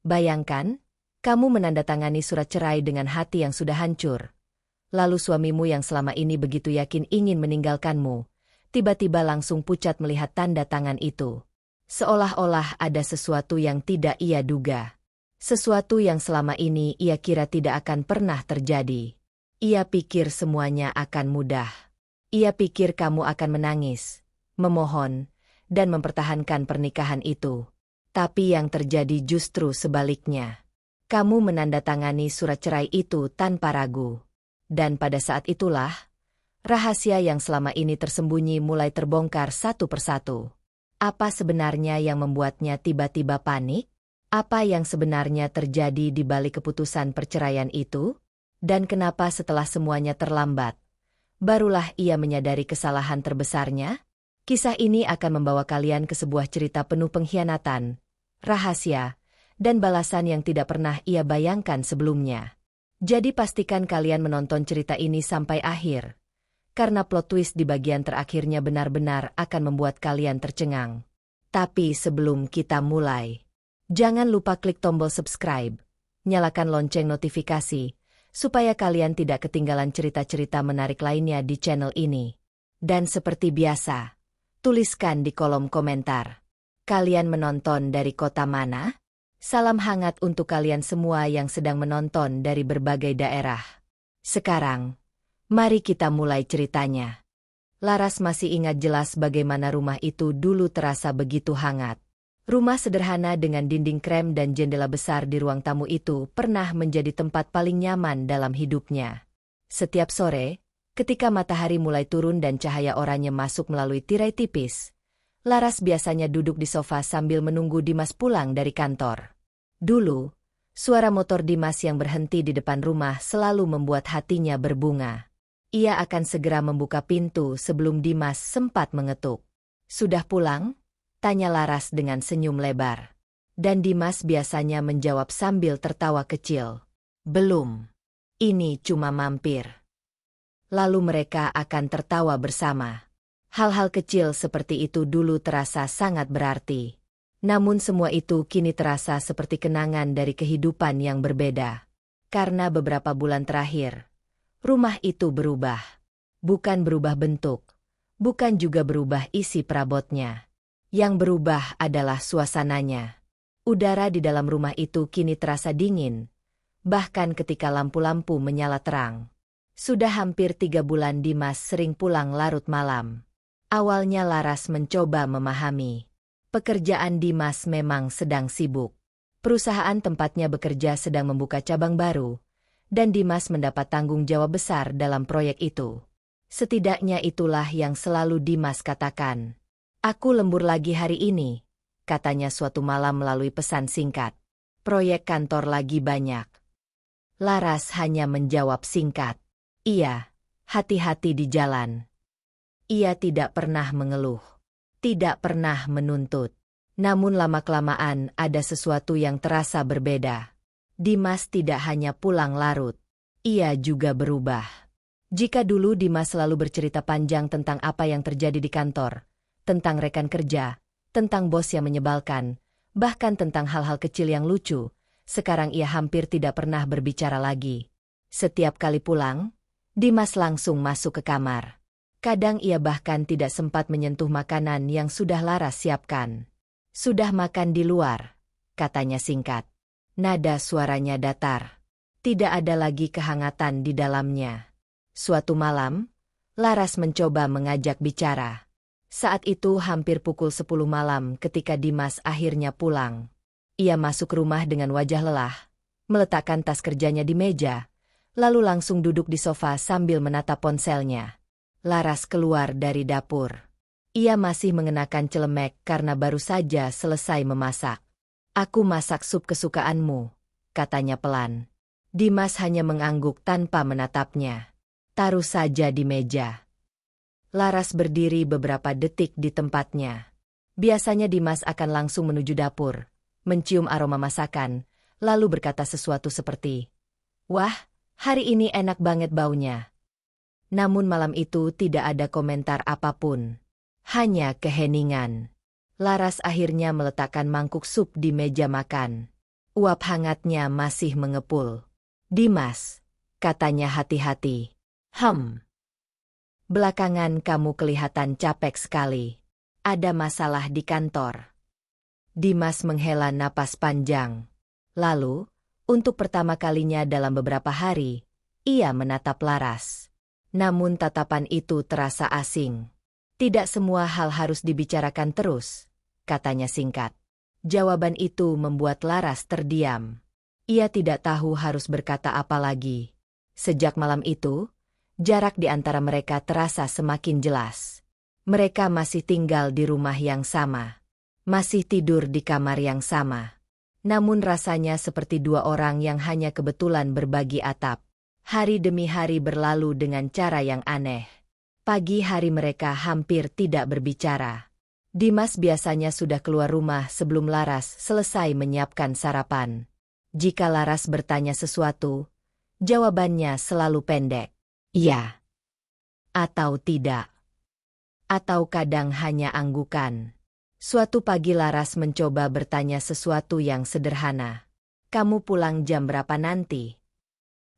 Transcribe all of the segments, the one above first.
Bayangkan, kamu menandatangani surat cerai dengan hati yang sudah hancur. Lalu suamimu yang selama ini begitu yakin ingin meninggalkanmu, tiba-tiba langsung pucat melihat tanda tangan itu. Seolah-olah ada sesuatu yang tidak ia duga. Sesuatu yang selama ini ia kira tidak akan pernah terjadi. Ia pikir semuanya akan mudah. Ia pikir kamu akan menangis, memohon, dan mempertahankan pernikahan itu. Tapi yang terjadi justru sebaliknya. Kamu menandatangani surat cerai itu tanpa ragu. Dan pada saat itulah, rahasia yang selama ini tersembunyi mulai terbongkar satu persatu. Apa sebenarnya yang membuatnya tiba-tiba panik? Apa yang sebenarnya terjadi di balik keputusan perceraian itu? Dan kenapa setelah semuanya terlambat, barulah ia menyadari kesalahan terbesarnya? Kisah ini akan membawa kalian ke sebuah cerita penuh pengkhianatan, rahasia, dan balasan yang tidak pernah ia bayangkan sebelumnya. Jadi pastikan kalian menonton cerita ini sampai akhir, karena plot twist di bagian terakhirnya benar-benar akan membuat kalian tercengang. Tapi sebelum kita mulai, jangan lupa klik tombol subscribe, nyalakan lonceng notifikasi, supaya kalian tidak ketinggalan cerita-cerita menarik lainnya di channel ini. Dan seperti biasa, tuliskan di kolom komentar, kalian menonton dari kota mana? Salam hangat untuk kalian semua yang sedang menonton dari berbagai daerah. Sekarang, mari kita mulai ceritanya. Laras masih ingat jelas bagaimana rumah itu dulu terasa begitu hangat. Rumah sederhana dengan dinding krem dan jendela besar di ruang tamu itu pernah menjadi tempat paling nyaman dalam hidupnya. Setiap sore, ketika matahari mulai turun dan cahaya oranye masuk melalui tirai tipis, Laras biasanya duduk di sofa sambil menunggu Dimas pulang dari kantor. Dulu, suara motor Dimas yang berhenti di depan rumah selalu membuat hatinya berbunga. Ia akan segera membuka pintu sebelum Dimas sempat mengetuk. "Sudah pulang?" tanya Laras dengan senyum lebar. Dan Dimas biasanya menjawab sambil tertawa kecil. "Belum. Ini cuma mampir." Lalu mereka akan tertawa bersama. Hal-hal kecil seperti itu dulu terasa sangat berarti. Namun semua itu kini terasa seperti kenangan dari kehidupan yang berbeda. Karena beberapa bulan terakhir, rumah itu berubah. Bukan berubah bentuk, bukan juga berubah isi perabotnya. Yang berubah adalah suasananya. Udara di dalam rumah itu kini terasa dingin, bahkan ketika lampu-lampu menyala terang. Sudah hampir 3 bulan Dimas sering pulang larut malam. Awalnya Laras mencoba memahami. Pekerjaan Dimas memang sedang sibuk. Perusahaan tempatnya bekerja sedang membuka cabang baru, dan Dimas mendapat tanggung jawab besar dalam proyek itu. Setidaknya itulah yang selalu Dimas katakan. "Aku lembur lagi hari ini," katanya suatu malam melalui pesan singkat. "Proyek kantor lagi banyak." Laras hanya menjawab singkat, "Iya, hati-hati di jalan." Ia tidak pernah mengeluh, tidak pernah menuntut. Namun lama-kelamaan ada sesuatu yang terasa berbeda. Dimas tidak hanya pulang larut, ia juga berubah. Jika dulu Dimas selalu bercerita panjang tentang apa yang terjadi di kantor, tentang rekan kerja, tentang bos yang menyebalkan, bahkan tentang hal-hal kecil yang lucu, sekarang ia hampir tidak pernah berbicara lagi. Setiap kali pulang, Dimas langsung masuk ke kamar. Kadang ia bahkan tidak sempat menyentuh makanan yang sudah Laras siapkan. "Sudah makan di luar," katanya singkat. Nada suaranya datar. Tidak ada lagi kehangatan di dalamnya. Suatu malam, Laras mencoba mengajak bicara. Saat itu hampir pukul 10 malam ketika Dimas akhirnya pulang. Ia masuk rumah dengan wajah lelah, meletakkan tas kerjanya di meja, lalu langsung duduk di sofa sambil menatap ponselnya. Laras keluar dari dapur. Ia masih mengenakan celemek karena baru saja selesai memasak. "Aku masak sup kesukaanmu," katanya pelan. Dimas hanya mengangguk tanpa menatapnya. "Taruh saja di meja." Laras berdiri beberapa detik di tempatnya. Biasanya Dimas akan langsung menuju dapur, mencium aroma masakan, lalu berkata sesuatu seperti, "Wah, hari ini enak banget baunya." Namun malam itu tidak ada komentar apapun. Hanya keheningan. Laras akhirnya meletakkan mangkuk sup di meja makan. Uap hangatnya masih mengepul. Dimas, katanya hati-hati. Belakangan kamu kelihatan capek sekali. Ada masalah di kantor. Dimas menghela napas panjang. Lalu, untuk pertama kalinya dalam beberapa hari, ia menatap Laras. Namun tatapan itu terasa asing. Tidak semua hal harus dibicarakan terus, katanya singkat. Jawaban itu membuat Laras terdiam. Ia tidak tahu harus berkata apa lagi. Sejak malam itu, jarak di antara mereka terasa semakin jelas. Mereka masih tinggal di rumah yang sama. Masih tidur di kamar yang sama. Namun rasanya seperti dua orang yang hanya kebetulan berbagi atap. Hari demi hari berlalu dengan cara yang aneh. Pagi hari mereka hampir tidak berbicara. Dimas biasanya sudah keluar rumah sebelum Laras selesai menyiapkan sarapan. Jika Laras bertanya sesuatu, jawabannya selalu pendek. Iya. Atau tidak. Atau kadang hanya anggukan. Suatu pagi Laras mencoba bertanya sesuatu yang sederhana. Kamu pulang jam berapa nanti?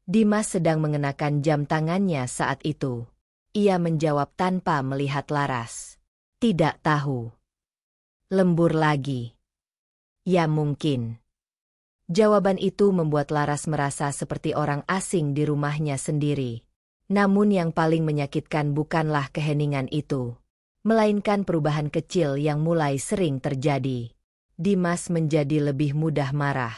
Dimas sedang mengenakan jam tangannya saat itu. Ia menjawab tanpa melihat Laras. Tidak tahu. Lembur lagi. Ya mungkin. Jawaban itu membuat Laras merasa seperti orang asing di rumahnya sendiri. Namun yang paling menyakitkan bukanlah keheningan itu, melainkan perubahan kecil yang mulai sering terjadi. Dimas menjadi lebih mudah marah.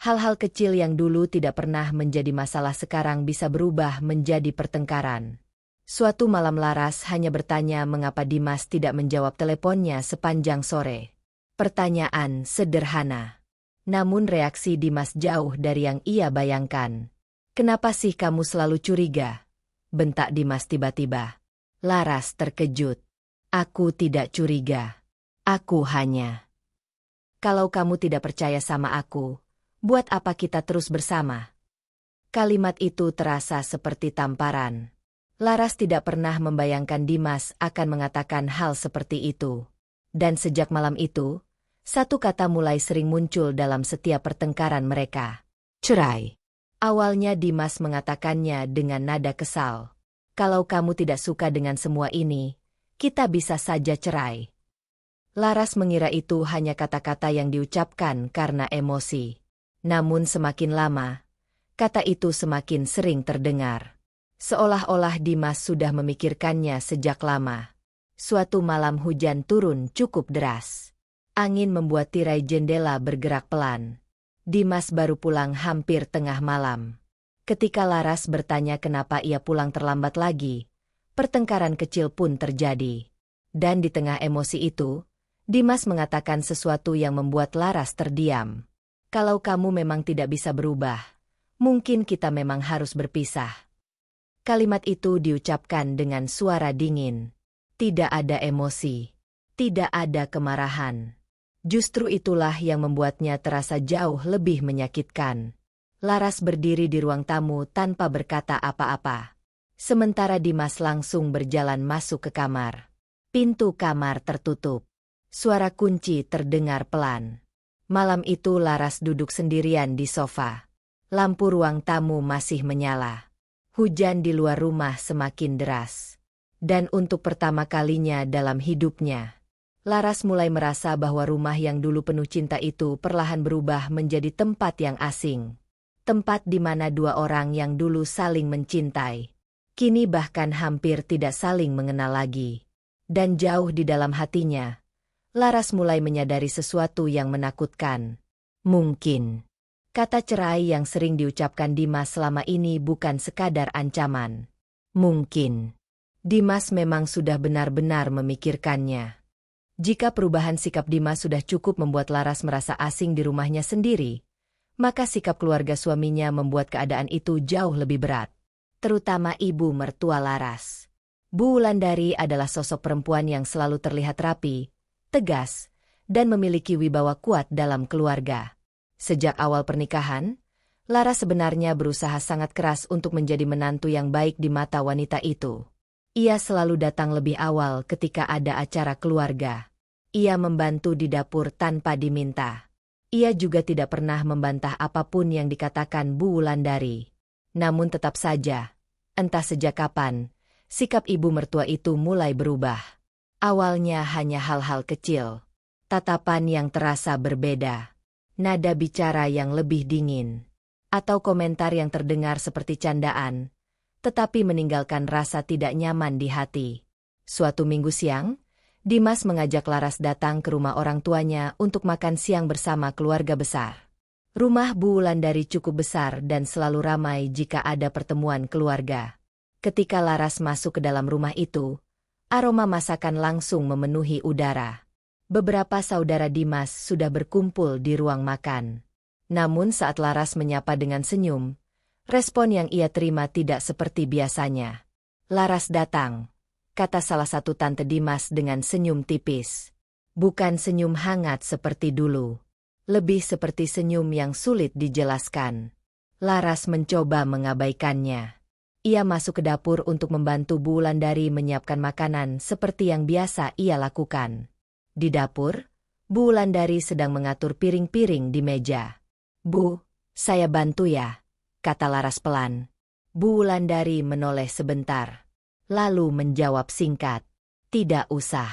Hal-hal kecil yang dulu tidak pernah menjadi masalah sekarang bisa berubah menjadi pertengkaran. Suatu malam Laras hanya bertanya mengapa Dimas tidak menjawab teleponnya sepanjang sore. Pertanyaan sederhana. Namun reaksi Dimas jauh dari yang ia bayangkan. Kenapa sih kamu selalu curiga? Bentak Dimas tiba-tiba. Laras terkejut. Aku tidak curiga. Aku hanya. Kalau kamu tidak percaya sama aku, buat apa kita terus bersama? Kalimat itu terasa seperti tamparan. Laras tidak pernah membayangkan Dimas akan mengatakan hal seperti itu. Dan sejak malam itu, satu kata mulai sering muncul dalam setiap pertengkaran mereka. Cerai. Awalnya Dimas mengatakannya dengan nada kesal. Kalau kamu tidak suka dengan semua ini, kita bisa saja cerai. Laras mengira itu hanya kata-kata yang diucapkan karena emosi. Namun semakin lama, kata itu semakin sering terdengar. Seolah-olah Dimas sudah memikirkannya sejak lama. Suatu malam hujan turun cukup deras. Angin membuat tirai jendela bergerak pelan. Dimas baru pulang hampir tengah malam. Ketika Laras bertanya kenapa ia pulang terlambat lagi, pertengkaran kecil pun terjadi. Dan di tengah emosi itu, Dimas mengatakan sesuatu yang membuat Laras terdiam. Kalau kamu memang tidak bisa berubah, mungkin kita memang harus berpisah. Kalimat itu diucapkan dengan suara dingin. Tidak ada emosi. Tidak ada kemarahan. Justru itulah yang membuatnya terasa jauh lebih menyakitkan. Laras berdiri di ruang tamu tanpa berkata apa-apa. Sementara Dimas langsung berjalan masuk ke kamar. Pintu kamar tertutup. Suara kunci terdengar pelan. Malam itu Laras duduk sendirian di sofa. Lampu ruang tamu masih menyala. Hujan di luar rumah semakin deras. Dan untuk pertama kalinya dalam hidupnya, Laras mulai merasa bahwa rumah yang dulu penuh cinta itu perlahan berubah menjadi tempat yang asing. Tempat di mana dua orang yang dulu saling mencintai, kini bahkan hampir tidak saling mengenal lagi. Dan jauh di dalam hatinya, Laras mulai menyadari sesuatu yang menakutkan. Mungkin kata cerai yang sering diucapkan Dimas selama ini bukan sekadar ancaman. Mungkin Dimas memang sudah benar-benar memikirkannya. Jika perubahan sikap Dimas sudah cukup membuat Laras merasa asing di rumahnya sendiri, maka sikap keluarga suaminya membuat keadaan itu jauh lebih berat. Terutama ibu mertua Laras. Bu Wulandari adalah sosok perempuan yang selalu terlihat rapi, tegas, dan memiliki wibawa kuat dalam keluarga. Sejak awal pernikahan, Laras sebenarnya berusaha sangat keras untuk menjadi menantu yang baik di mata wanita itu. Ia selalu datang lebih awal ketika ada acara keluarga. Ia membantu di dapur tanpa diminta. Ia juga tidak pernah membantah apapun yang dikatakan Bu Wulandari. Namun tetap saja, entah sejak kapan, sikap ibu mertua itu mulai berubah. Awalnya hanya hal-hal kecil. Tatapan yang terasa berbeda. Nada bicara yang lebih dingin. Atau komentar yang terdengar seperti candaan, tetapi meninggalkan rasa tidak nyaman di hati. Suatu minggu siang, Dimas mengajak Laras datang ke rumah orang tuanya untuk makan siang bersama keluarga besar. Rumah Bu Wulandari cukup besar dan selalu ramai jika ada pertemuan keluarga. Ketika Laras masuk ke dalam rumah itu, aroma masakan langsung memenuhi udara. Beberapa saudara Dimas sudah berkumpul di ruang makan. Namun saat Laras menyapa dengan senyum, respon yang ia terima tidak seperti biasanya. "Laras datang," kata salah satu tante Dimas dengan senyum tipis. Bukan senyum hangat seperti dulu. Lebih seperti senyum yang sulit dijelaskan. Laras mencoba mengabaikannya. Ia masuk ke dapur untuk membantu Bu Wulandari menyiapkan makanan seperti yang biasa ia lakukan. Di dapur, Bu Wulandari sedang mengatur piring-piring di meja. "Bu, saya bantu ya," kata Laras pelan. Bu Wulandari menoleh sebentar, lalu menjawab singkat, "Tidak usah.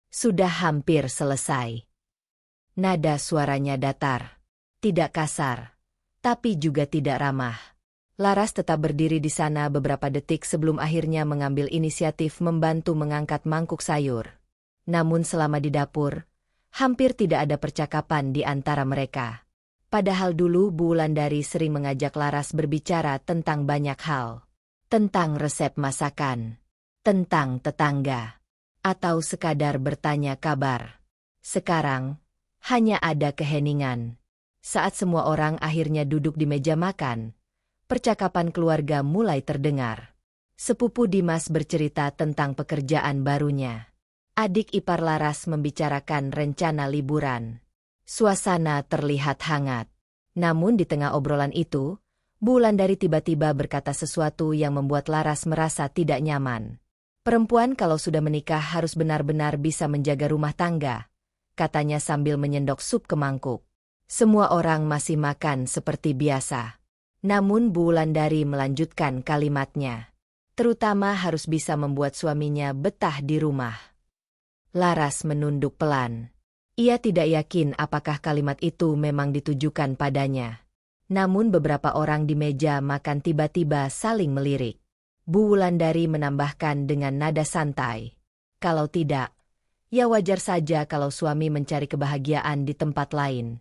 Sudah hampir selesai." Nada suaranya datar, tidak kasar, tapi juga tidak ramah. Laras tetap berdiri di sana beberapa detik sebelum akhirnya mengambil inisiatif membantu mengangkat mangkuk sayur. Namun selama di dapur, hampir tidak ada percakapan di antara mereka. Padahal dulu Bu Wulandari sering mengajak Laras berbicara tentang banyak hal. Tentang resep masakan, tentang tetangga, atau sekadar bertanya kabar. Sekarang, hanya ada keheningan. Saat semua orang akhirnya duduk di meja makan, percakapan keluarga mulai terdengar. Sepupu Dimas bercerita tentang pekerjaan barunya. Adik ipar Laras membicarakan rencana liburan. Suasana terlihat hangat. Namun di tengah obrolan itu, Bu Wulandari tiba-tiba berkata sesuatu yang membuat Laras merasa tidak nyaman. "Perempuan kalau sudah menikah harus benar-benar bisa menjaga rumah tangga," katanya sambil menyendok sup ke mangkuk. Semua orang masih makan seperti biasa. Namun Bu Wulandari melanjutkan kalimatnya. "Terutama harus bisa membuat suaminya betah di rumah." Laras menunduk pelan. Ia tidak yakin apakah kalimat itu memang ditujukan padanya. Namun beberapa orang di meja makan tiba-tiba saling melirik. Bu Wulandari menambahkan dengan nada santai, "Kalau tidak, ya wajar saja kalau suami mencari kebahagiaan di tempat lain."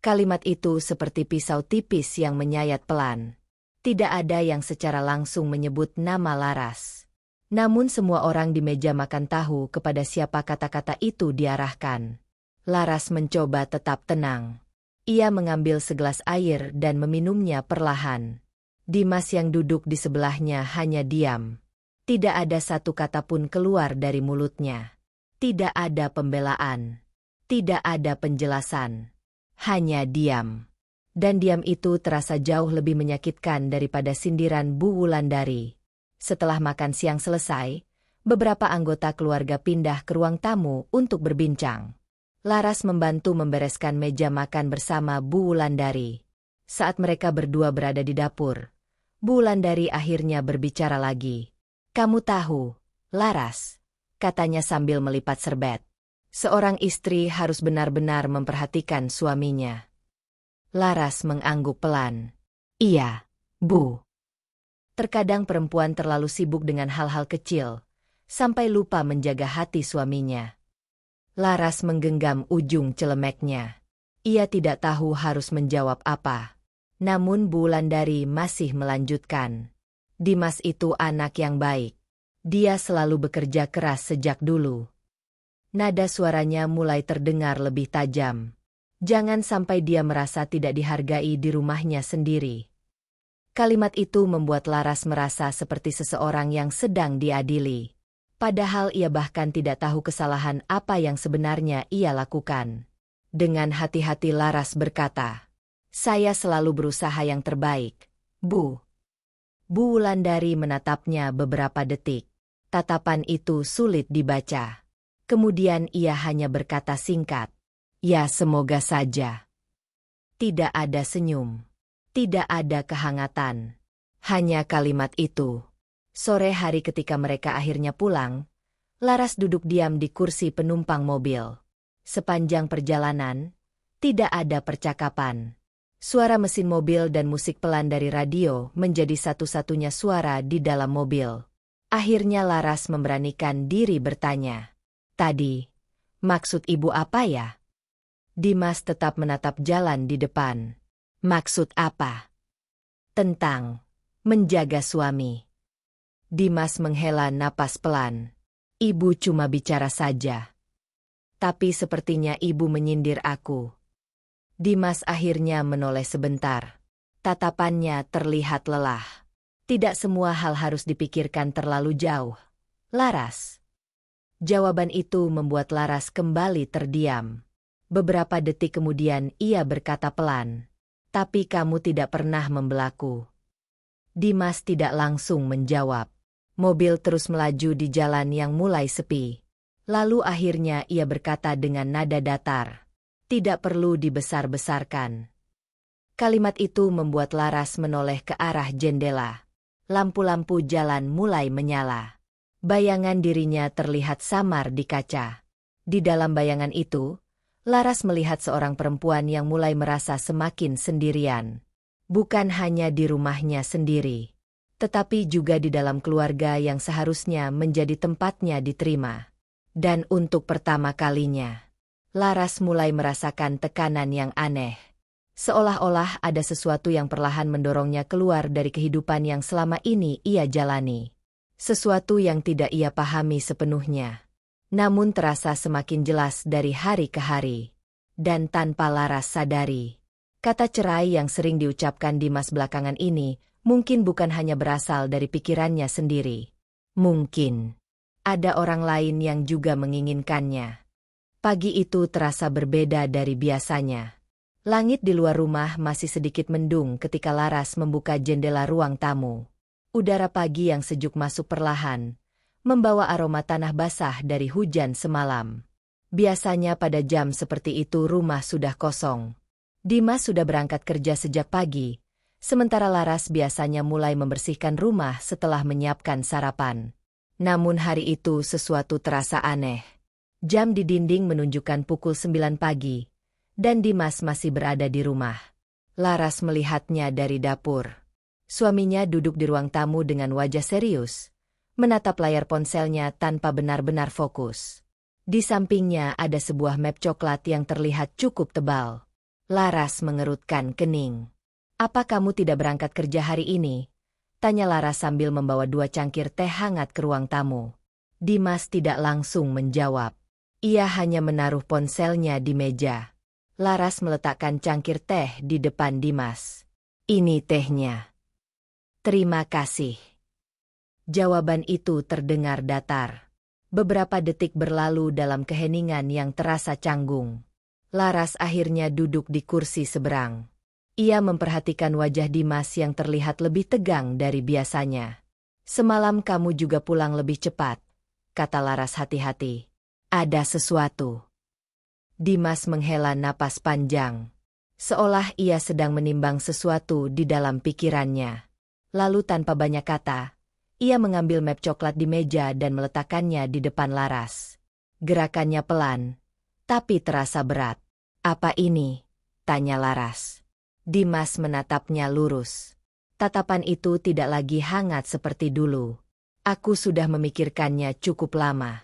Kalimat itu seperti pisau tipis yang menyayat pelan. Tidak ada yang secara langsung menyebut nama Laras. Namun semua orang di meja makan tahu kepada siapa kata-kata itu diarahkan. Laras mencoba tetap tenang. Ia mengambil segelas air dan meminumnya perlahan. Dimas yang duduk di sebelahnya hanya diam. Tidak ada satu kata pun keluar dari mulutnya. Tidak ada pembelaan. Tidak ada penjelasan. Hanya diam. Dan diam itu terasa jauh lebih menyakitkan daripada sindiran Bu Wulandari. Setelah makan siang selesai, beberapa anggota keluarga pindah ke ruang tamu untuk berbincang. Laras membantu membereskan meja makan bersama Bu Wulandari. Saat mereka berdua berada di dapur, Bu Wulandari akhirnya berbicara lagi. "Kamu tahu, Laras," katanya sambil melipat serbet. "Seorang istri harus benar-benar memperhatikan suaminya." Laras mengangguk pelan. "Iya, Bu." Terkadang perempuan terlalu sibuk dengan hal-hal kecil, sampai lupa menjaga hati suaminya. Laras menggenggam ujung celemeknya. Ia tidak tahu harus menjawab apa. Namun Bu Wulandari masih melanjutkan. "Dimas itu anak yang baik. Dia selalu bekerja keras sejak dulu." Nada suaranya mulai terdengar lebih tajam. Jangan sampai dia merasa tidak dihargai di rumahnya sendiri. Kalimat itu membuat Laras merasa seperti seseorang yang sedang diadili. Padahal ia bahkan tidak tahu kesalahan apa yang sebenarnya ia lakukan. Dengan hati-hati Laras berkata, "Saya selalu berusaha yang terbaik, Bu." Bu Wulandari menatapnya beberapa detik. Tatapan itu sulit dibaca. Kemudian ia hanya berkata singkat, "Ya semoga saja." Tidak ada senyum. Tidak ada kehangatan. Hanya kalimat itu. Sore hari ketika mereka akhirnya pulang, Laras duduk diam di kursi penumpang mobil. Sepanjang perjalanan, tidak ada percakapan. Suara mesin mobil dan musik pelan dari radio menjadi satu-satunya suara di dalam mobil. Akhirnya Laras memberanikan diri bertanya. Tadi, maksud ibu apa ya? Dimas tetap menatap jalan di depan. Maksud apa? Tentang menjaga suami. Dimas menghela napas pelan. Ibu cuma bicara saja. Tapi sepertinya ibu menyindir aku. Dimas akhirnya menoleh sebentar. Tatapannya terlihat lelah. Tidak semua hal harus dipikirkan terlalu jauh. Laras. Jawaban itu membuat Laras kembali terdiam. Beberapa detik kemudian ia berkata pelan. Tapi kamu tidak pernah membelaku. Dimas tidak langsung menjawab. Mobil terus melaju di jalan yang mulai sepi. Lalu akhirnya ia berkata dengan nada datar. Tidak perlu dibesar-besarkan. Kalimat itu membuat Laras menoleh ke arah jendela. Lampu-lampu jalan mulai menyala. Bayangan dirinya terlihat samar di kaca. Di dalam bayangan itu, Laras melihat seorang perempuan yang mulai merasa semakin sendirian. Bukan hanya di rumahnya sendiri, tetapi juga di dalam keluarga yang seharusnya menjadi tempatnya diterima. Dan untuk pertama kalinya, Laras mulai merasakan tekanan yang aneh. Seolah-olah ada sesuatu yang perlahan mendorongnya keluar dari kehidupan yang selama ini ia jalani. Sesuatu yang tidak ia pahami sepenuhnya. Namun terasa semakin jelas dari hari ke hari. Dan tanpa Laras sadari, kata cerai yang sering diucapkan Dimas belakangan ini mungkin bukan hanya berasal dari pikirannya sendiri. Mungkin ada orang lain yang juga menginginkannya. Pagi itu terasa berbeda dari biasanya. Langit di luar rumah masih sedikit mendung ketika Laras membuka jendela ruang tamu. Udara pagi yang sejuk masuk perlahan, membawa aroma tanah basah dari hujan semalam. Biasanya pada jam seperti itu rumah sudah kosong. Dimas sudah berangkat kerja sejak pagi, sementara Laras biasanya mulai membersihkan rumah setelah menyiapkan sarapan. Namun hari itu sesuatu terasa aneh. Jam di dinding menunjukkan pukul 9 pagi, dan Dimas masih berada di rumah. Laras melihatnya dari dapur. Suaminya duduk di ruang tamu dengan wajah serius, menatap layar ponselnya tanpa benar-benar fokus. Di sampingnya ada sebuah map coklat yang terlihat cukup tebal. Laras mengerutkan kening. Apa kamu tidak berangkat kerja hari ini? Tanya Laras sambil membawa 2 cangkir teh hangat ke ruang tamu. Dimas tidak langsung menjawab. Ia hanya menaruh ponselnya di meja. Laras meletakkan cangkir teh di depan Dimas. Ini tehnya. Terima kasih. Jawaban itu terdengar datar. Beberapa detik berlalu dalam keheningan yang terasa canggung. Laras akhirnya duduk di kursi seberang. Ia memperhatikan wajah Dimas yang terlihat lebih tegang dari biasanya. Semalam kamu juga pulang lebih cepat, kata Laras hati-hati. Ada sesuatu. Dimas menghela napas panjang. Seolah ia sedang menimbang sesuatu di dalam pikirannya. Lalu tanpa banyak kata, ia mengambil map coklat di meja dan meletakkannya di depan Laras. Gerakannya pelan, tapi terasa berat. Apa ini? Tanya Laras. Dimas menatapnya lurus. Tatapan itu tidak lagi hangat seperti dulu. Aku sudah memikirkannya cukup lama.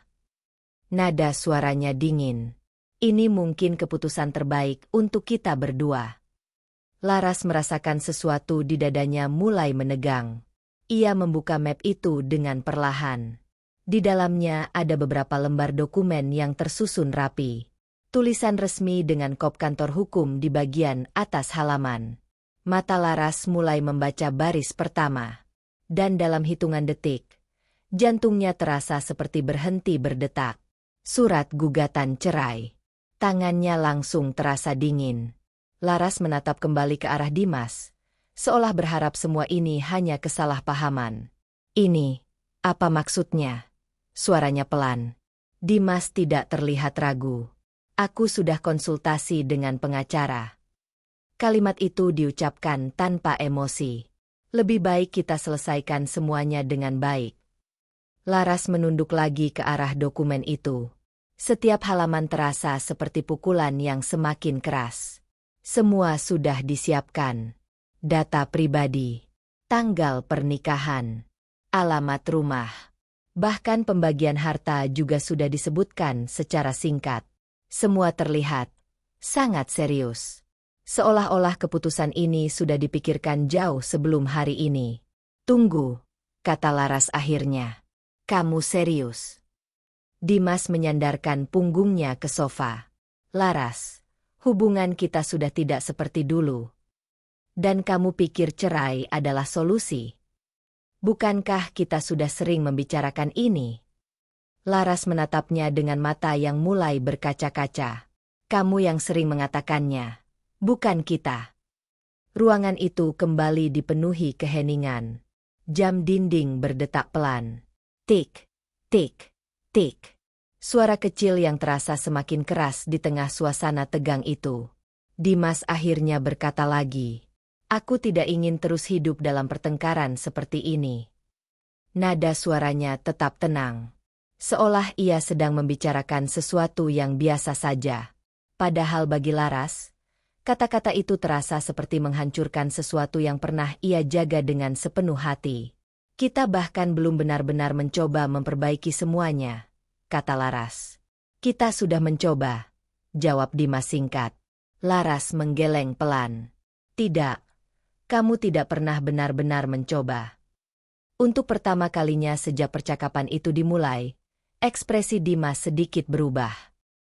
Nada suaranya dingin. Ini mungkin keputusan terbaik untuk kita berdua. Laras merasakan sesuatu di dadanya mulai menegang. Ia membuka map itu dengan perlahan. Di dalamnya ada beberapa lembar dokumen yang tersusun rapi. Tulisan resmi dengan kop kantor hukum di bagian atas halaman. Mata Laras mulai membaca baris pertama. Dan dalam hitungan detik, jantungnya terasa seperti berhenti berdetak. Surat gugatan cerai. Tangannya langsung terasa dingin. Laras menatap kembali ke arah Dimas, seolah berharap semua ini hanya kesalahpahaman. Ini, apa maksudnya? Suaranya pelan. Dimas tidak terlihat ragu. Aku sudah konsultasi dengan pengacara. Kalimat itu diucapkan tanpa emosi. Lebih baik kita selesaikan semuanya dengan baik. Laras menunduk lagi ke arah dokumen itu. Setiap halaman terasa seperti pukulan yang semakin keras. Semua sudah disiapkan. Data pribadi, tanggal pernikahan, alamat rumah. Bahkan pembagian harta juga sudah disebutkan secara singkat. Semua terlihat sangat serius. Seolah-olah keputusan ini sudah dipikirkan jauh sebelum hari ini. Tunggu, kata Laras akhirnya. Kamu serius? Dimas menyandarkan punggungnya ke sofa. Laras, hubungan kita sudah tidak seperti dulu. Dan kamu pikir cerai adalah solusi? Bukankah kita sudah sering membicarakan ini? Laras menatapnya dengan mata yang mulai berkaca-kaca. Kamu yang sering mengatakannya, bukan kita. Ruangan itu kembali dipenuhi keheningan. Jam dinding berdetak pelan. Tik, tik, tik. Suara kecil yang terasa semakin keras di tengah suasana tegang itu. Dimas akhirnya berkata lagi. Aku tidak ingin terus hidup dalam pertengkaran seperti ini. Nada suaranya tetap tenang. Seolah ia sedang membicarakan sesuatu yang biasa saja. Padahal bagi Laras, kata-kata itu terasa seperti menghancurkan sesuatu yang pernah ia jaga dengan sepenuh hati. Kita bahkan belum benar-benar mencoba memperbaiki semuanya, kata Laras. Kita sudah mencoba, jawab Dimas singkat. Laras menggeleng pelan. Tidak. Kamu tidak pernah benar-benar mencoba. Untuk pertama kalinya sejak percakapan itu dimulai, ekspresi Dimas sedikit berubah.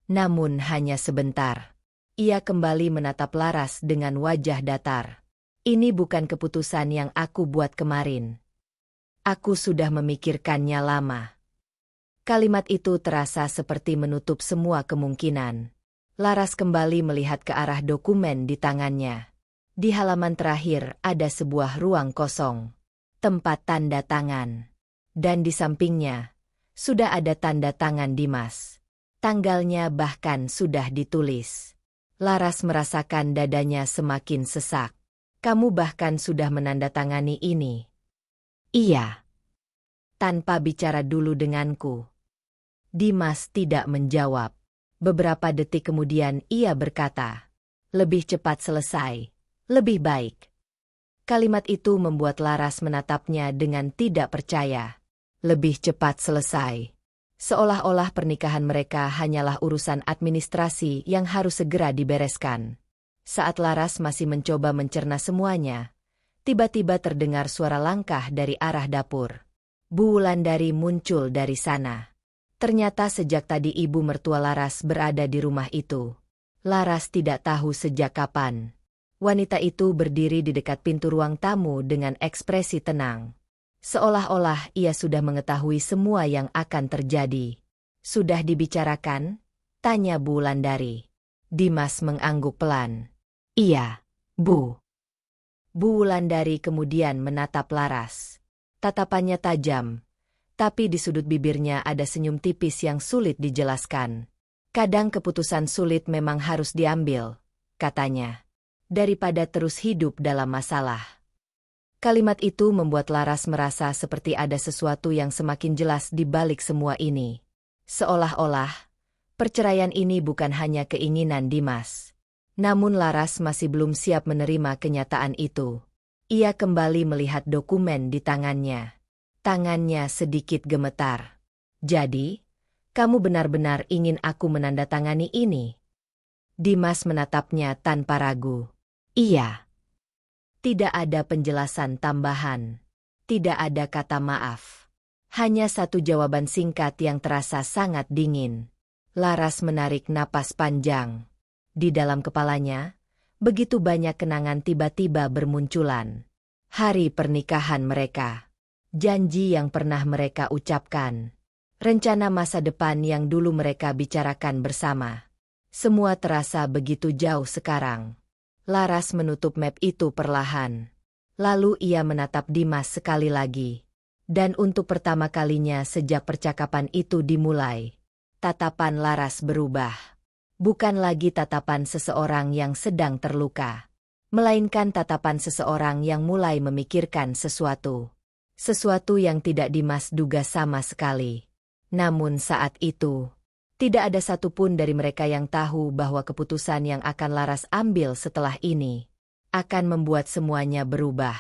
Namun hanya sebentar. Ia kembali menatap Laras dengan wajah datar. Ini bukan keputusan yang aku buat kemarin. Aku sudah memikirkannya lama. Kalimat itu terasa seperti menutup semua kemungkinan. Laras kembali melihat ke arah dokumen di tangannya. Di halaman terakhir ada sebuah ruang kosong, tempat tanda tangan. Dan di sampingnya, sudah ada tanda tangan Dimas. Tanggalnya bahkan sudah ditulis. Laras merasakan dadanya semakin sesak. Kamu bahkan sudah menandatangani ini. Iya. Tanpa bicara dulu denganku. Dimas tidak menjawab. Beberapa detik kemudian ia berkata, lebih cepat selesai. Lebih baik. Kalimat itu membuat Laras menatapnya dengan tidak percaya. Lebih cepat selesai. Seolah-olah pernikahan mereka hanyalah urusan administrasi yang harus segera dibereskan. Saat Laras masih mencoba mencerna semuanya, tiba-tiba terdengar suara langkah dari arah dapur. Bu Wulandari muncul dari sana. Ternyata sejak tadi ibu mertua Laras berada di rumah itu. Laras tidak tahu sejak kapan. Wanita itu berdiri di dekat pintu ruang tamu dengan ekspresi tenang. Seolah-olah ia sudah mengetahui semua yang akan terjadi. Sudah dibicarakan? Tanya Bu Wulandari. Dimas mengangguk pelan. Iya, Bu. Bu Wulandari kemudian menatap Laras. Tatapannya tajam, tapi di sudut bibirnya ada senyum tipis yang sulit dijelaskan. Kadang keputusan sulit memang harus diambil, katanya. Daripada terus hidup dalam masalah. Kalimat itu membuat Laras merasa seperti ada sesuatu yang semakin jelas di balik semua ini. Seolah-olah, perceraian ini bukan hanya keinginan Dimas. Namun Laras masih belum siap menerima kenyataan itu. Ia kembali melihat dokumen di tangannya. Tangannya sedikit gemetar. Jadi, kamu benar-benar ingin aku menandatangani ini? Dimas menatapnya tanpa ragu. Iya. Tidak ada penjelasan tambahan. Tidak ada kata maaf. Hanya satu jawaban singkat yang terasa sangat dingin. Laras menarik napas panjang. Di dalam kepalanya, begitu banyak kenangan tiba-tiba bermunculan. Hari pernikahan mereka. Janji yang pernah mereka ucapkan. Rencana masa depan yang dulu mereka bicarakan bersama. Semua terasa begitu jauh sekarang. Laras menutup map itu perlahan. Lalu ia menatap Dimas sekali lagi. Dan untuk pertama kalinya sejak percakapan itu dimulai, tatapan Laras berubah. Bukan lagi tatapan seseorang yang sedang terluka. melainkan tatapan seseorang yang mulai memikirkan sesuatu. Sesuatu yang tidak Dimas duga sama sekali. Namun saat itu, tidak ada satupun dari mereka yang tahu bahwa keputusan yang akan Laras ambil setelah ini akan membuat semuanya berubah.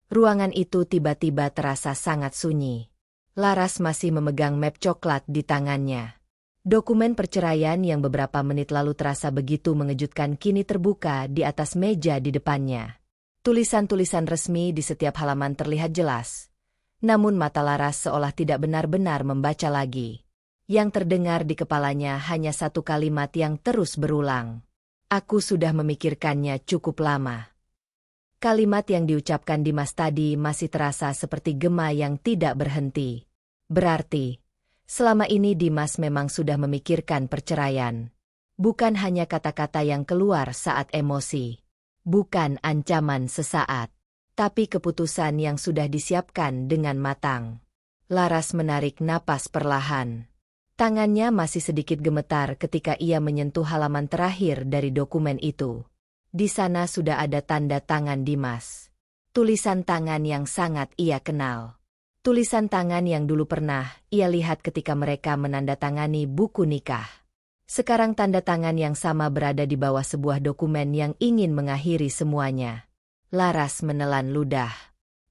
Ruangan itu tiba-tiba terasa sangat sunyi. Laras masih memegang map coklat di tangannya. Dokumen perceraian yang beberapa menit lalu terasa begitu mengejutkan kini terbuka di atas meja di depannya. Tulisan-tulisan resmi di setiap halaman terlihat jelas. Namun mata Laras seolah tidak benar-benar membaca lagi. Yang terdengar di kepalanya hanya satu kalimat yang terus berulang. Aku sudah memikirkannya cukup lama. Kalimat yang diucapkan Dimas tadi masih terasa seperti gema yang tidak berhenti. Berarti, selama ini Dimas memang sudah memikirkan perceraian. Bukan hanya kata-kata yang keluar saat emosi. Bukan ancaman sesaat. Tapi keputusan yang sudah disiapkan dengan matang. Laras menarik napas perlahan. Tangannya masih sedikit gemetar ketika ia menyentuh halaman terakhir dari dokumen itu. Di sana sudah ada tanda tangan Dimas. Tulisan tangan yang sangat ia kenal. Tulisan tangan yang dulu pernah ia lihat ketika mereka menandatangani buku nikah. Sekarang tanda tangan yang sama berada di bawah sebuah dokumen yang ingin mengakhiri semuanya. Laras menelan ludah.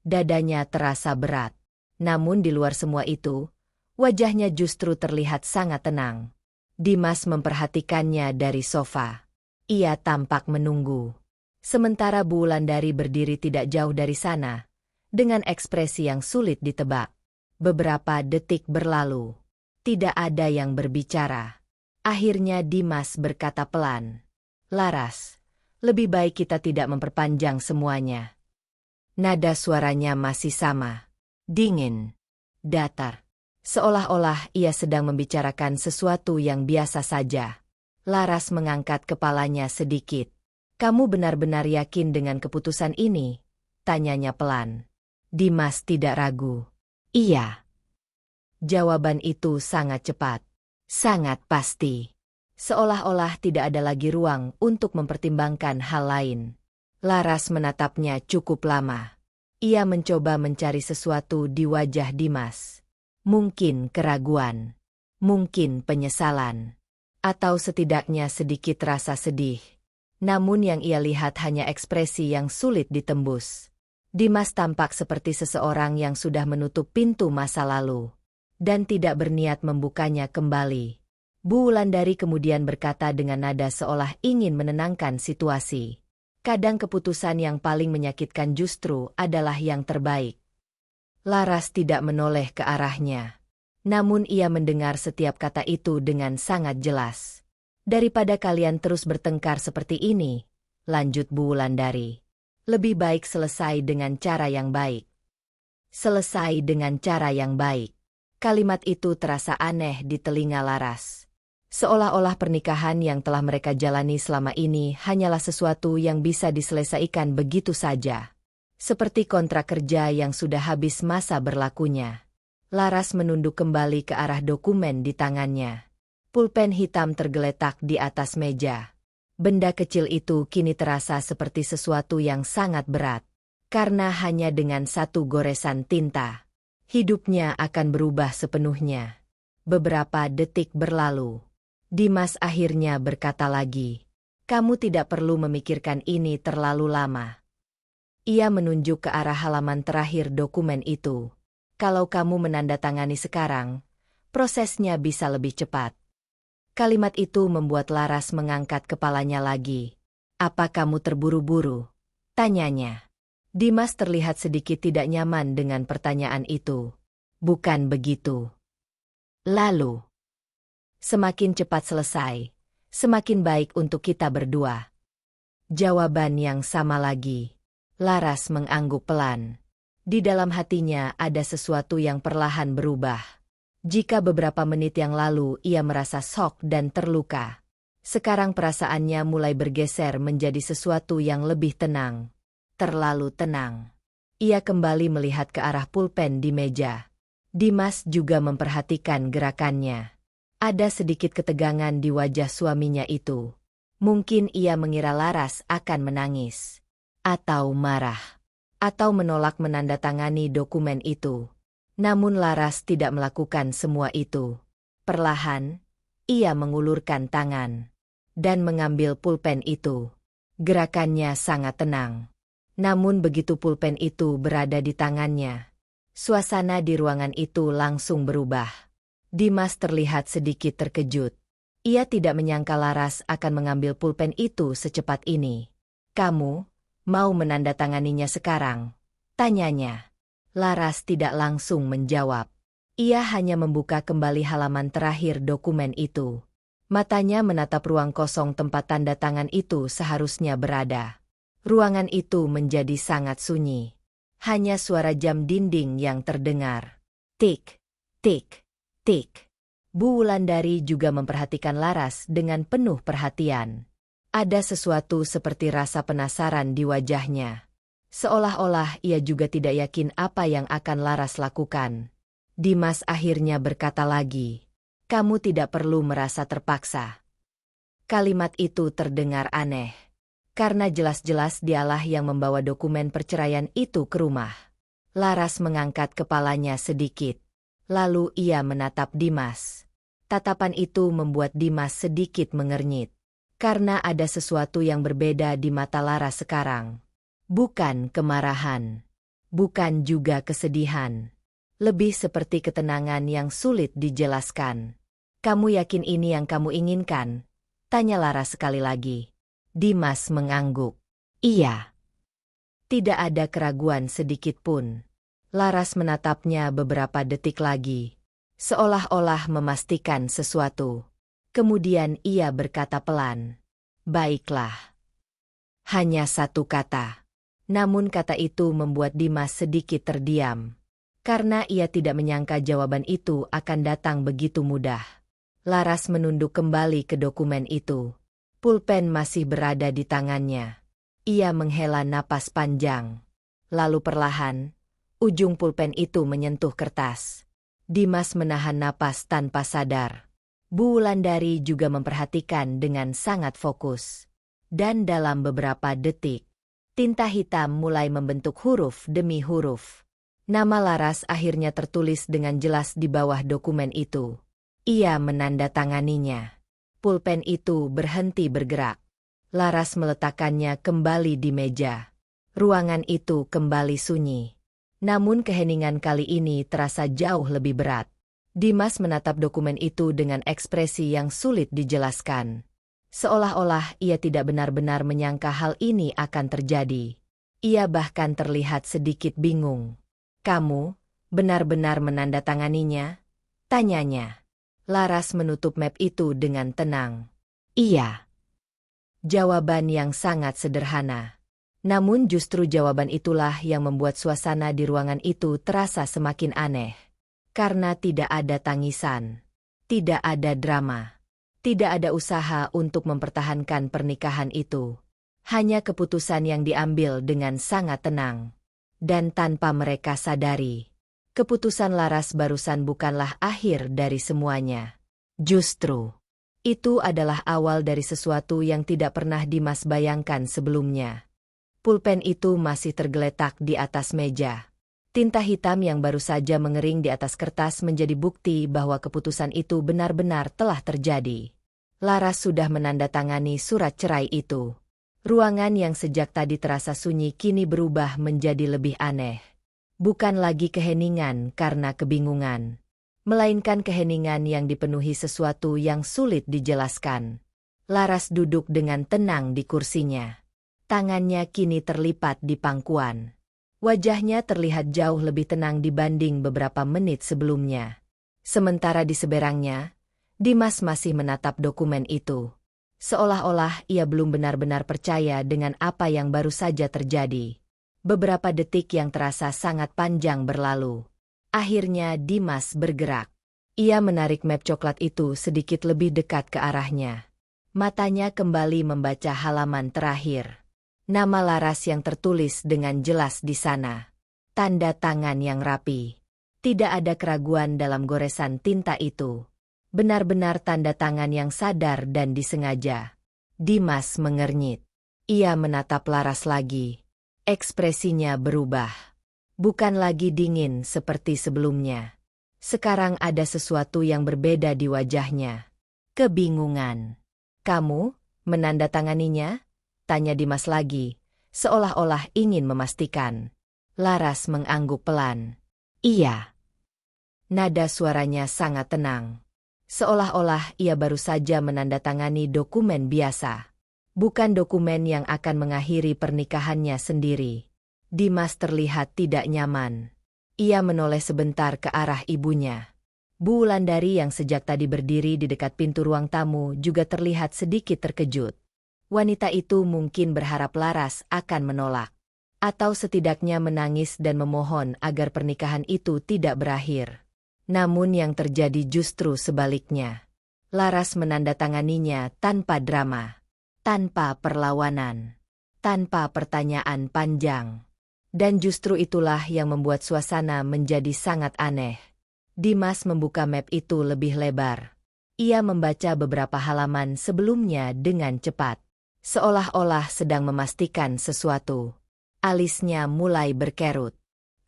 Dadanya terasa berat. Namun di luar semua itu, wajahnya justru terlihat sangat tenang. Dimas memperhatikannya dari sofa. Ia tampak menunggu. Sementara Bu Wulandari berdiri tidak jauh dari sana, dengan ekspresi yang sulit ditebak. Beberapa detik berlalu. Tidak ada yang berbicara. Akhirnya Dimas berkata pelan. Laras, lebih baik kita tidak memperpanjang semuanya. Nada suaranya masih sama. Dingin. Datar. Seolah-olah ia sedang membicarakan sesuatu yang biasa saja. Laras mengangkat kepalanya sedikit. Kamu benar-benar yakin dengan keputusan ini? Tanyanya pelan. Dimas tidak ragu. Iya. Jawaban itu sangat cepat. Sangat pasti. Seolah-olah tidak ada lagi ruang untuk mempertimbangkan hal lain. Laras menatapnya cukup lama. Ia mencoba mencari sesuatu di wajah Dimas. Mungkin keraguan. Mungkin penyesalan. Atau setidaknya sedikit rasa sedih. Namun yang ia lihat hanya ekspresi yang sulit ditembus. Dimas tampak seperti seseorang yang sudah menutup pintu masa lalu. Dan tidak berniat membukanya kembali. Bu Wulandari kemudian berkata dengan nada seolah ingin menenangkan situasi. Kadang keputusan yang paling menyakitkan justru adalah yang terbaik. Laras tidak menoleh ke arahnya. Namun ia mendengar setiap kata itu dengan sangat jelas. Daripada kalian terus bertengkar seperti ini, lanjut Bu Wulandari. Lebih baik selesai dengan cara yang baik. Selesai dengan cara yang baik. Kalimat itu terasa aneh di telinga Laras. Seolah-olah pernikahan yang telah mereka jalani selama ini hanyalah sesuatu yang bisa diselesaikan begitu saja. Seperti kontrak kerja yang sudah habis masa berlakunya. Laras menunduk kembali ke arah dokumen di tangannya. Pulpen hitam tergeletak di atas meja. Benda kecil itu kini terasa seperti sesuatu yang sangat berat. Karena hanya dengan satu goresan tinta, hidupnya akan berubah sepenuhnya. Beberapa detik berlalu. Dimas akhirnya berkata lagi. Kamu tidak perlu memikirkan ini terlalu lama. Ia menunjuk ke arah halaman terakhir dokumen itu. Kalau kamu menandatangani sekarang, prosesnya bisa lebih cepat. Kalimat itu membuat Laras mengangkat kepalanya lagi. Apa kamu terburu-buru? Tanyanya. Dimas terlihat sedikit tidak nyaman dengan pertanyaan itu. Bukan begitu. Lalu, semakin cepat selesai, semakin baik untuk kita berdua. Jawaban yang sama lagi. Laras mengangguk pelan. Di dalam hatinya ada sesuatu yang perlahan berubah. Jika beberapa menit yang lalu ia merasa shock dan terluka, sekarang perasaannya mulai bergeser menjadi sesuatu yang lebih tenang. Terlalu tenang. Ia kembali melihat ke arah pulpen di meja. Dimas juga memperhatikan gerakannya. Ada sedikit ketegangan di wajah suaminya itu. Mungkin ia mengira Laras akan menangis. atau marah, atau menolak menandatangani dokumen itu. Namun Laras tidak melakukan semua itu. Perlahan, ia mengulurkan tangan dan mengambil pulpen itu. Gerakannya sangat tenang. Namun begitu pulpen itu berada di tangannya, suasana di ruangan itu langsung berubah. Dimas terlihat sedikit terkejut. Ia tidak menyangka Laras akan mengambil pulpen itu secepat ini. "Kamu mau menandatanganinya sekarang?" tanyanya. Laras tidak langsung menjawab. Ia hanya membuka kembali halaman terakhir dokumen itu. Matanya menatap ruang kosong tempat tanda tangan itu seharusnya berada. Ruangan itu menjadi sangat sunyi. Hanya suara jam dinding yang terdengar. Tik, tik, tik. Bu Wulandari juga memperhatikan Laras dengan penuh perhatian. Ada sesuatu seperti rasa penasaran di wajahnya. Seolah-olah ia juga tidak yakin apa yang akan Laras lakukan. Dimas akhirnya berkata lagi, "Kamu tidak perlu merasa terpaksa." Kalimat itu terdengar aneh. Karena jelas-jelas dialah yang membawa dokumen perceraian itu ke rumah. Laras mengangkat kepalanya sedikit. Lalu ia menatap Dimas. Tatapan itu membuat Dimas sedikit mengernyit. Karena ada sesuatu yang berbeda di mata Laras sekarang. Bukan kemarahan. Bukan juga kesedihan. Lebih seperti ketenangan yang sulit dijelaskan. "Kamu yakin ini yang kamu inginkan?" tanya Laras sekali lagi. Dimas mengangguk. "Iya." Tidak ada keraguan sedikit pun. Laras menatapnya beberapa detik lagi, seolah-olah memastikan sesuatu. Kemudian ia berkata pelan, "Baiklah." Hanya satu kata. Namun kata itu membuat Dimas sedikit terdiam. Karena ia tidak menyangka jawaban itu akan datang begitu mudah. Laras menunduk kembali ke dokumen itu. Pulpen masih berada di tangannya. Ia menghela napas panjang. Lalu perlahan, ujung pulpen itu menyentuh kertas. Dimas menahan napas tanpa sadar. Bu Wulandari juga memperhatikan dengan sangat fokus. Dan dalam beberapa detik, tinta hitam mulai membentuk huruf demi huruf. Nama Laras akhirnya tertulis dengan jelas di bawah dokumen itu. Ia menandatanganinya. Pulpen itu berhenti bergerak. Laras meletakkannya kembali di meja. Ruangan itu kembali sunyi. Namun keheningan kali ini terasa jauh lebih berat. Dimas menatap dokumen itu dengan ekspresi yang sulit dijelaskan. Seolah-olah ia tidak benar-benar menyangka hal ini akan terjadi. Ia bahkan terlihat sedikit bingung. "Kamu benar-benar menandatanganinya?" tanyanya. Laras menutup map itu dengan tenang. "Iya." Jawaban yang sangat sederhana. Namun justru jawaban itulah yang membuat suasana di ruangan itu terasa semakin aneh. Karena tidak ada tangisan. Tidak ada drama. Tidak ada usaha untuk mempertahankan pernikahan itu. Hanya keputusan yang diambil dengan sangat tenang. Dan tanpa mereka sadari. Keputusan Laras barusan bukanlah akhir dari semuanya. Justru, itu adalah awal dari sesuatu yang tidak pernah Dimas bayangkan sebelumnya. Pulpen itu masih tergeletak di atas meja. Tinta hitam yang baru saja mengering di atas kertas menjadi bukti bahwa keputusan itu benar-benar telah terjadi. Laras sudah menandatangani surat cerai itu. Ruangan yang sejak tadi terasa sunyi kini berubah menjadi lebih aneh. Bukan lagi keheningan karena kebingungan, melainkan keheningan yang dipenuhi sesuatu yang sulit dijelaskan. Laras duduk dengan tenang di kursinya. Tangannya kini terlipat di pangkuan. Wajahnya terlihat jauh lebih tenang dibanding beberapa menit sebelumnya. Sementara di seberangnya, Dimas masih menatap dokumen itu. Seolah-olah ia belum benar-benar percaya dengan apa yang baru saja terjadi. Beberapa detik yang terasa sangat panjang berlalu. Akhirnya Dimas bergerak. Ia menarik map coklat itu sedikit lebih dekat ke arahnya. Matanya kembali membaca halaman terakhir. Nama Laras yang tertulis dengan jelas di sana. Tanda tangan yang rapi. Tidak ada keraguan dalam goresan tinta itu. Benar-benar tanda tangan yang sadar dan disengaja. Dimas mengernyit. Ia menatap Laras lagi. Ekspresinya berubah. Bukan lagi dingin seperti sebelumnya. Sekarang ada sesuatu yang berbeda di wajahnya. Kebingungan. Kamu menandatanganinya? Tanya Dimas lagi, seolah-olah ingin memastikan. Laras mengangguk pelan. Iya. Nada suaranya sangat tenang. Seolah-olah ia baru saja menandatangani dokumen biasa. Bukan dokumen yang akan mengakhiri pernikahannya sendiri. Dimas terlihat tidak nyaman. Ia menoleh sebentar ke arah ibunya. Bu Wulandari yang sejak tadi berdiri di dekat pintu ruang tamu juga terlihat sedikit terkejut. Wanita itu mungkin berharap Laras akan menolak. Atau setidaknya menangis dan memohon agar pernikahan itu tidak berakhir. Namun yang terjadi justru sebaliknya. Laras menandatanganinya tanpa drama. Tanpa perlawanan. Tanpa pertanyaan panjang. Dan justru itulah yang membuat suasana menjadi sangat aneh. Dimas membuka map itu lebih lebar. Ia membaca beberapa halaman sebelumnya dengan cepat. Seolah-olah sedang memastikan sesuatu. Alisnya mulai berkerut.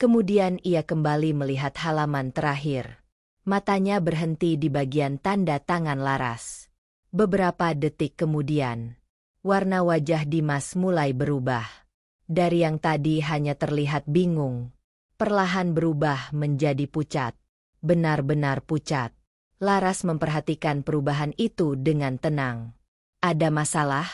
Kemudian ia kembali melihat halaman terakhir. Matanya berhenti di bagian tanda tangan Laras. Beberapa detik kemudian, warna wajah Dimas mulai berubah. Dari yang tadi hanya terlihat bingung, perlahan berubah menjadi pucat. Benar-benar pucat. Laras memperhatikan perubahan itu dengan tenang. Ada masalah?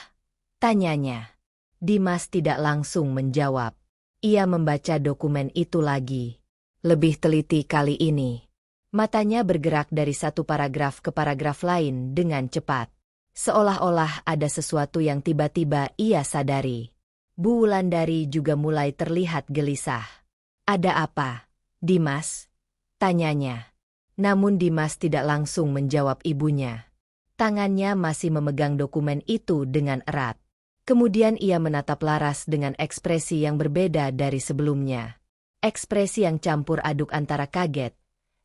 Tanyanya. Dimas tidak langsung menjawab. Ia membaca dokumen itu lagi. Lebih teliti kali ini. Matanya bergerak dari satu paragraf ke paragraf lain dengan cepat. Seolah-olah ada sesuatu yang tiba-tiba ia sadari. Bu Wulandari juga mulai terlihat gelisah. Ada apa, Dimas? Tanyanya. Namun Dimas tidak langsung menjawab ibunya. Tangannya masih memegang dokumen itu dengan erat. Kemudian ia menatap Laras dengan ekspresi yang berbeda dari sebelumnya. Ekspresi yang campur aduk antara kaget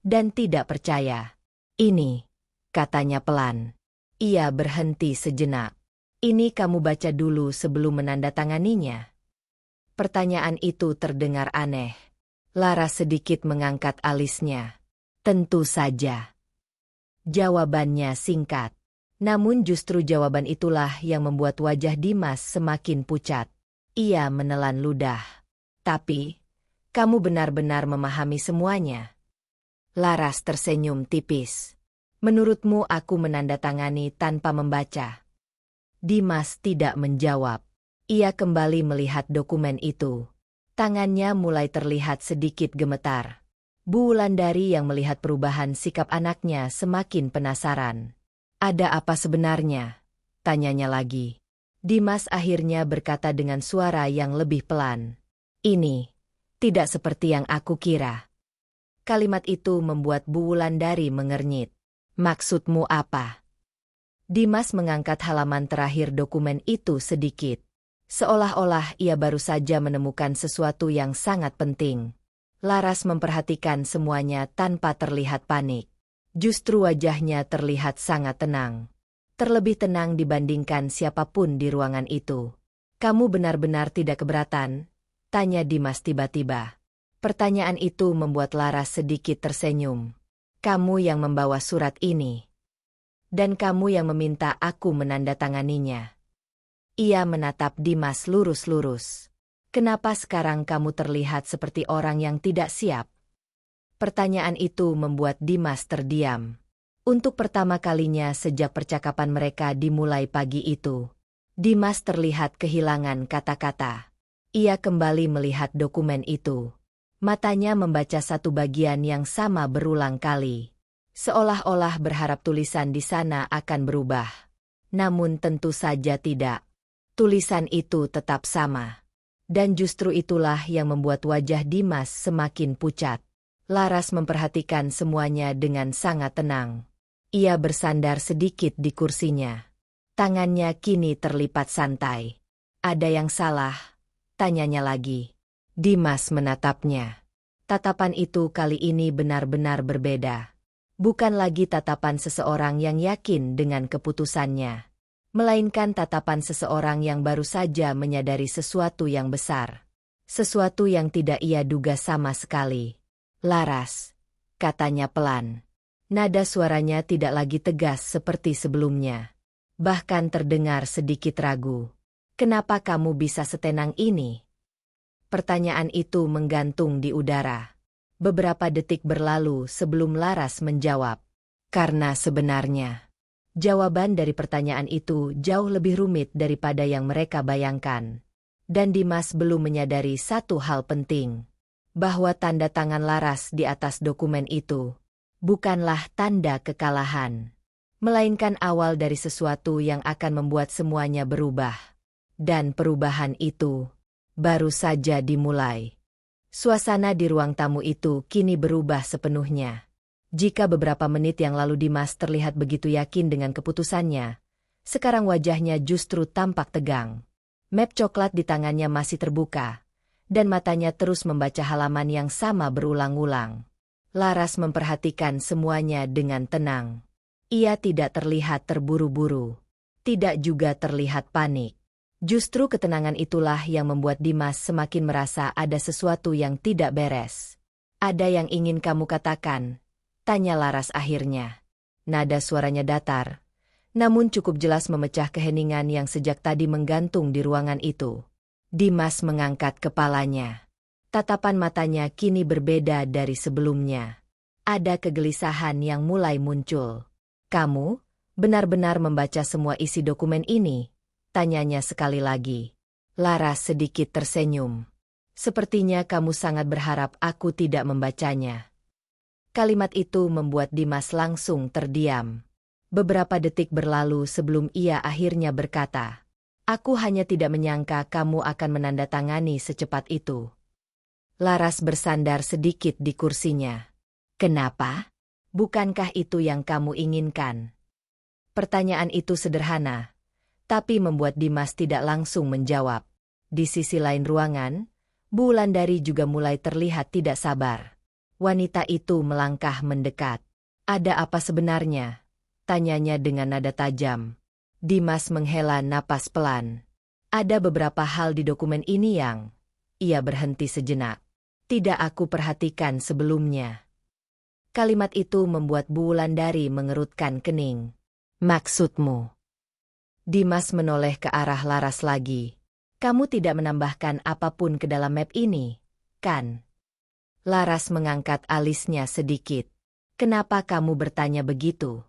dan tidak percaya. Ini, katanya pelan. Ia berhenti sejenak. Ini kamu baca dulu sebelum menandatanganinya. Pertanyaan itu terdengar aneh. Laras sedikit mengangkat alisnya. Tentu saja. Jawabannya singkat. Namun justru jawaban itulah yang membuat wajah Dimas semakin pucat. Ia menelan ludah. Tapi, kamu benar-benar memahami semuanya. Laras tersenyum tipis. Menurutmu aku menandatangani tanpa membaca? Dimas tidak menjawab. Ia kembali melihat dokumen itu. Tangannya mulai terlihat sedikit gemetar. Bu Wulandari yang melihat perubahan sikap anaknya semakin penasaran. Ada apa sebenarnya? Tanyanya lagi. Dimas akhirnya berkata dengan suara yang lebih pelan. Ini tidak seperti yang aku kira. Kalimat itu membuat Bu Wulandari mengernyit. Maksudmu apa? Dimas mengangkat halaman terakhir dokumen itu sedikit. Seolah-olah ia baru saja menemukan sesuatu yang sangat penting. Laras memperhatikan semuanya tanpa terlihat panik. Justru wajahnya terlihat sangat tenang. Terlebih tenang dibandingkan siapapun di ruangan itu. Kamu benar-benar tidak keberatan? Tanya Dimas tiba-tiba. Pertanyaan itu membuat Laras sedikit tersenyum. Kamu yang membawa surat ini. Dan kamu yang meminta aku menandatanganinya. Ia menatap Dimas lurus-lurus. Kenapa sekarang kamu terlihat seperti orang yang tidak siap? Pertanyaan itu membuat Dimas terdiam. Untuk pertama kalinya sejak percakapan mereka dimulai pagi itu, Dimas terlihat kehilangan kata-kata. Ia kembali melihat dokumen itu. Matanya membaca satu bagian yang sama berulang kali. Seolah-olah berharap tulisan di sana akan berubah. Namun tentu saja tidak. Tulisan itu tetap sama. Dan justru itulah yang membuat wajah Dimas semakin pucat. Laras memperhatikan semuanya dengan sangat tenang. Ia bersandar sedikit di kursinya. Tangannya kini terlipat santai. Ada yang salah? Tanyanya lagi. Dimas menatapnya. Tatapan itu kali ini benar-benar berbeda. Bukan lagi tatapan seseorang yang yakin dengan keputusannya. Melainkan tatapan seseorang yang baru saja menyadari sesuatu yang besar. Sesuatu yang tidak ia duga sama sekali. Laras, katanya pelan. Nada suaranya tidak lagi tegas seperti sebelumnya. Bahkan terdengar sedikit ragu. Kenapa kamu bisa setenang ini? Pertanyaan itu menggantung di udara. Beberapa detik berlalu sebelum Laras menjawab. Karena sebenarnya, jawaban dari pertanyaan itu jauh lebih rumit daripada yang mereka bayangkan. Dan Dimas belum menyadari satu hal penting. Bahwa tanda tangan Laras di atas dokumen itu bukanlah tanda kekalahan. Melainkan awal dari sesuatu yang akan membuat semuanya berubah. Dan perubahan itu baru saja dimulai. Suasana di ruang tamu itu kini berubah sepenuhnya. Jika beberapa menit yang lalu Dimas terlihat begitu yakin dengan keputusannya, sekarang wajahnya justru tampak tegang. Map coklat di tangannya masih terbuka, dan matanya terus membaca halaman yang sama berulang-ulang. Laras memperhatikan semuanya dengan tenang. Ia tidak terlihat terburu-buru, tidak juga terlihat panik. Justru ketenangan itulah yang membuat Dimas semakin merasa ada sesuatu yang tidak beres. Ada yang ingin kamu katakan? Tanya Laras akhirnya. Nada suaranya datar, namun cukup jelas memecah keheningan yang sejak tadi menggantung di ruangan itu. Dimas mengangkat kepalanya. Tatapan matanya kini berbeda dari sebelumnya. Ada kegelisahan yang mulai muncul. Kamu benar-benar membaca semua isi dokumen ini? Tanyanya sekali lagi. Laras sedikit tersenyum. Sepertinya kamu sangat berharap aku tidak membacanya. Kalimat itu membuat Dimas langsung terdiam. Beberapa detik berlalu sebelum ia akhirnya berkata, aku hanya tidak menyangka kamu akan menandatangani secepat itu. Laras bersandar sedikit di kursinya. Kenapa? Bukankah itu yang kamu inginkan? Pertanyaan itu sederhana, tapi membuat Dimas tidak langsung menjawab. Di sisi lain ruangan, Bu Wulandari juga mulai terlihat tidak sabar. Wanita itu melangkah mendekat. Ada apa sebenarnya? Tanyanya dengan nada tajam. Dimas menghela napas pelan. Ada beberapa hal di dokumen ini yang... Ia berhenti sejenak. Tidak aku perhatikan sebelumnya. Kalimat itu membuat Bu Wulandari mengerutkan kening. Maksudmu? Dimas menoleh ke arah Laras lagi. Kamu tidak menambahkan apapun ke dalam map ini, kan? Laras mengangkat alisnya sedikit. Kenapa kamu bertanya begitu?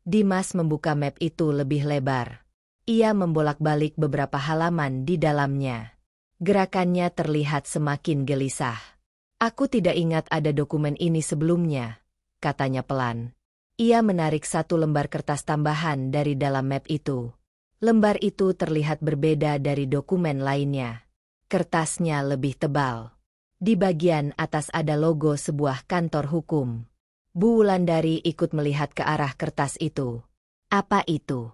Dimas membuka map itu lebih lebar. Ia membolak-balik beberapa halaman di dalamnya. Gerakannya terlihat semakin gelisah. Aku tidak ingat ada dokumen ini sebelumnya, katanya pelan. Ia menarik satu lembar kertas tambahan dari dalam map itu. Lembar itu terlihat berbeda dari dokumen lainnya. Kertasnya lebih tebal. Di bagian atas ada logo sebuah kantor hukum. Bu Wulandari ikut melihat ke arah kertas itu. Apa itu?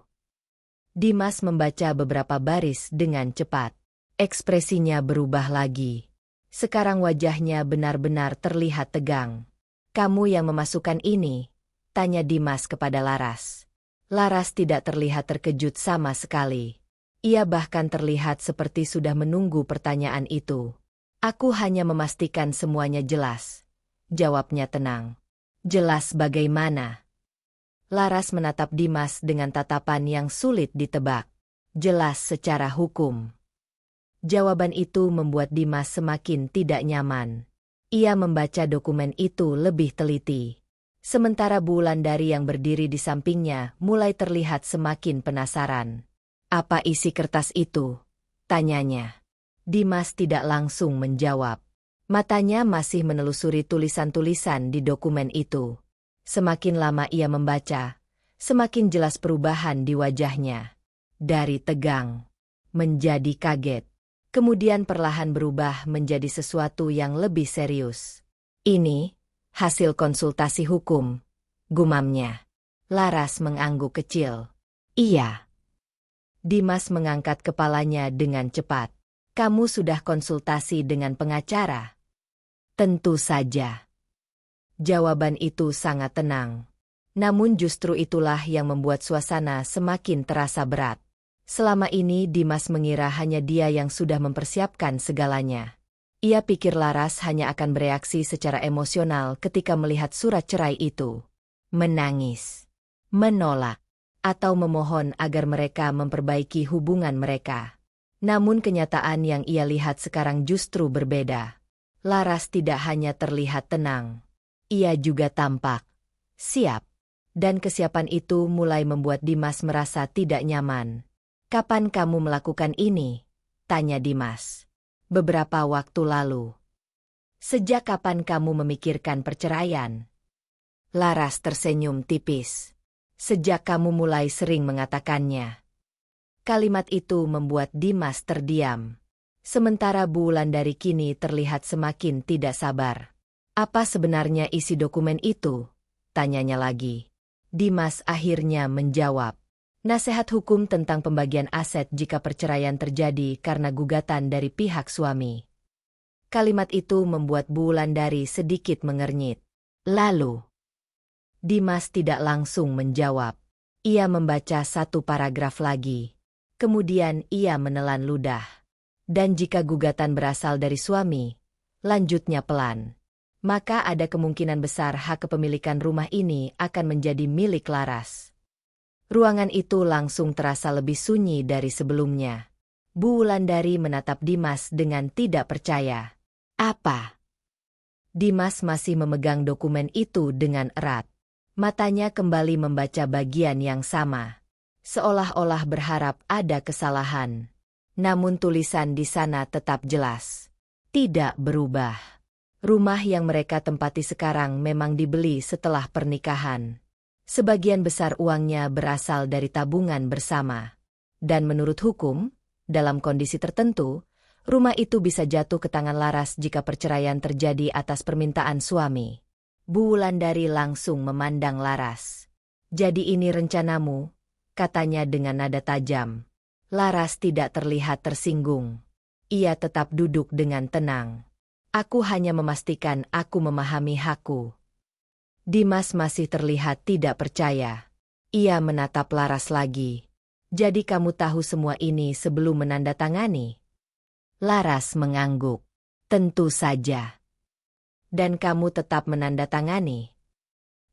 Dimas membaca beberapa baris dengan cepat. Ekspresinya berubah lagi. Sekarang wajahnya benar-benar terlihat tegang. Kamu yang memasukkan ini? Tanya Dimas kepada Laras. Laras tidak terlihat terkejut sama sekali. Ia bahkan terlihat seperti sudah menunggu pertanyaan itu. Aku hanya memastikan semuanya jelas. Jawabnya tenang. Jelas bagaimana? Laras menatap Dimas dengan tatapan yang sulit ditebak. Jelas secara hukum. Jawaban itu membuat Dimas semakin tidak nyaman. Ia membaca dokumen itu lebih teliti. Sementara Bu Wulandari yang berdiri di sampingnya mulai terlihat semakin penasaran. Apa isi kertas itu? Tanyanya. Dimas tidak langsung menjawab. Matanya masih menelusuri tulisan-tulisan di dokumen itu. Semakin lama ia membaca, semakin jelas perubahan di wajahnya. Dari tegang, menjadi kaget. Kemudian perlahan berubah menjadi sesuatu yang lebih serius. Ini hasil konsultasi hukum, gumamnya. Laras mengangguk kecil. Iya. Dimas mengangkat kepalanya dengan cepat. Kamu sudah konsultasi dengan pengacara? Tentu saja. Jawaban itu sangat tenang. Namun justru itulah yang membuat suasana semakin terasa berat. Selama ini Dimas mengira hanya dia yang sudah mempersiapkan segalanya. Ia pikir Laras hanya akan bereaksi secara emosional ketika melihat surat cerai itu. Menangis, menolak, atau memohon agar mereka memperbaiki hubungan mereka. Namun kenyataan yang ia lihat sekarang justru berbeda. Laras tidak hanya terlihat tenang. Ia juga tampak siap. Dan kesiapan itu mulai membuat Dimas merasa tidak nyaman. "Kapan kamu melakukan ini?" tanya Dimas. "Beberapa waktu lalu." "Sejak kapan kamu memikirkan perceraian?" Laras tersenyum tipis. "Sejak kamu mulai sering mengatakannya." Kalimat itu membuat Dimas terdiam. Sementara Bu Wulandari kini terlihat semakin tidak sabar. "Apa sebenarnya isi dokumen itu?" tanyanya lagi. Dimas akhirnya menjawab. "Nasihat hukum tentang pembagian aset jika perceraian terjadi karena gugatan dari pihak suami." Kalimat itu membuat Bu Wulandari sedikit mengernyit. Lalu, Dimas tidak langsung menjawab. Ia membaca satu paragraf lagi. Kemudian ia menelan ludah. "Dan jika gugatan berasal dari suami," lanjutnya pelan, "maka ada kemungkinan besar hak kepemilikan rumah ini akan menjadi milik Laras." Ruangan itu langsung terasa lebih sunyi dari sebelumnya. Bu Wulandari menatap Dimas dengan tidak percaya. "Apa?" Dimas masih memegang dokumen itu dengan erat. Matanya kembali membaca bagian yang sama. Seolah-olah berharap ada kesalahan. Namun tulisan di sana tetap jelas. Tidak berubah. Rumah yang mereka tempati sekarang memang dibeli setelah pernikahan. Sebagian besar uangnya berasal dari tabungan bersama. Dan menurut hukum, dalam kondisi tertentu, rumah itu bisa jatuh ke tangan Laras jika perceraian terjadi atas permintaan suami. Bu Wulandari langsung memandang Laras. "Jadi ini rencanamu?" katanya dengan nada tajam. Laras tidak terlihat tersinggung. Ia tetap duduk dengan tenang. "Aku hanya memastikan aku memahami hakku." Dimas masih terlihat tidak percaya. Ia menatap Laras lagi. "Jadi kamu tahu semua ini sebelum menandatangani?" Laras mengangguk. "Tentu saja." "Dan kamu tetap menandatangani?"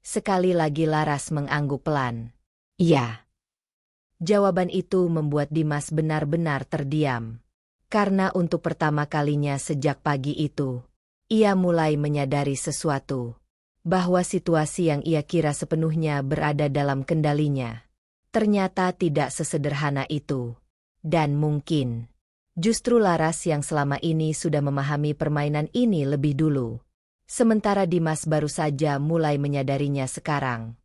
Sekali lagi Laras mengangguk pelan. "Ya." Jawaban itu membuat Dimas benar-benar terdiam. Karena untuk pertama kalinya sejak pagi itu, ia mulai menyadari sesuatu. Bahwa situasi yang ia kira sepenuhnya berada dalam kendalinya, ternyata tidak sesederhana itu. Dan mungkin, justru Laras yang selama ini sudah memahami permainan ini lebih dulu. Sementara Dimas baru saja mulai menyadarinya sekarang.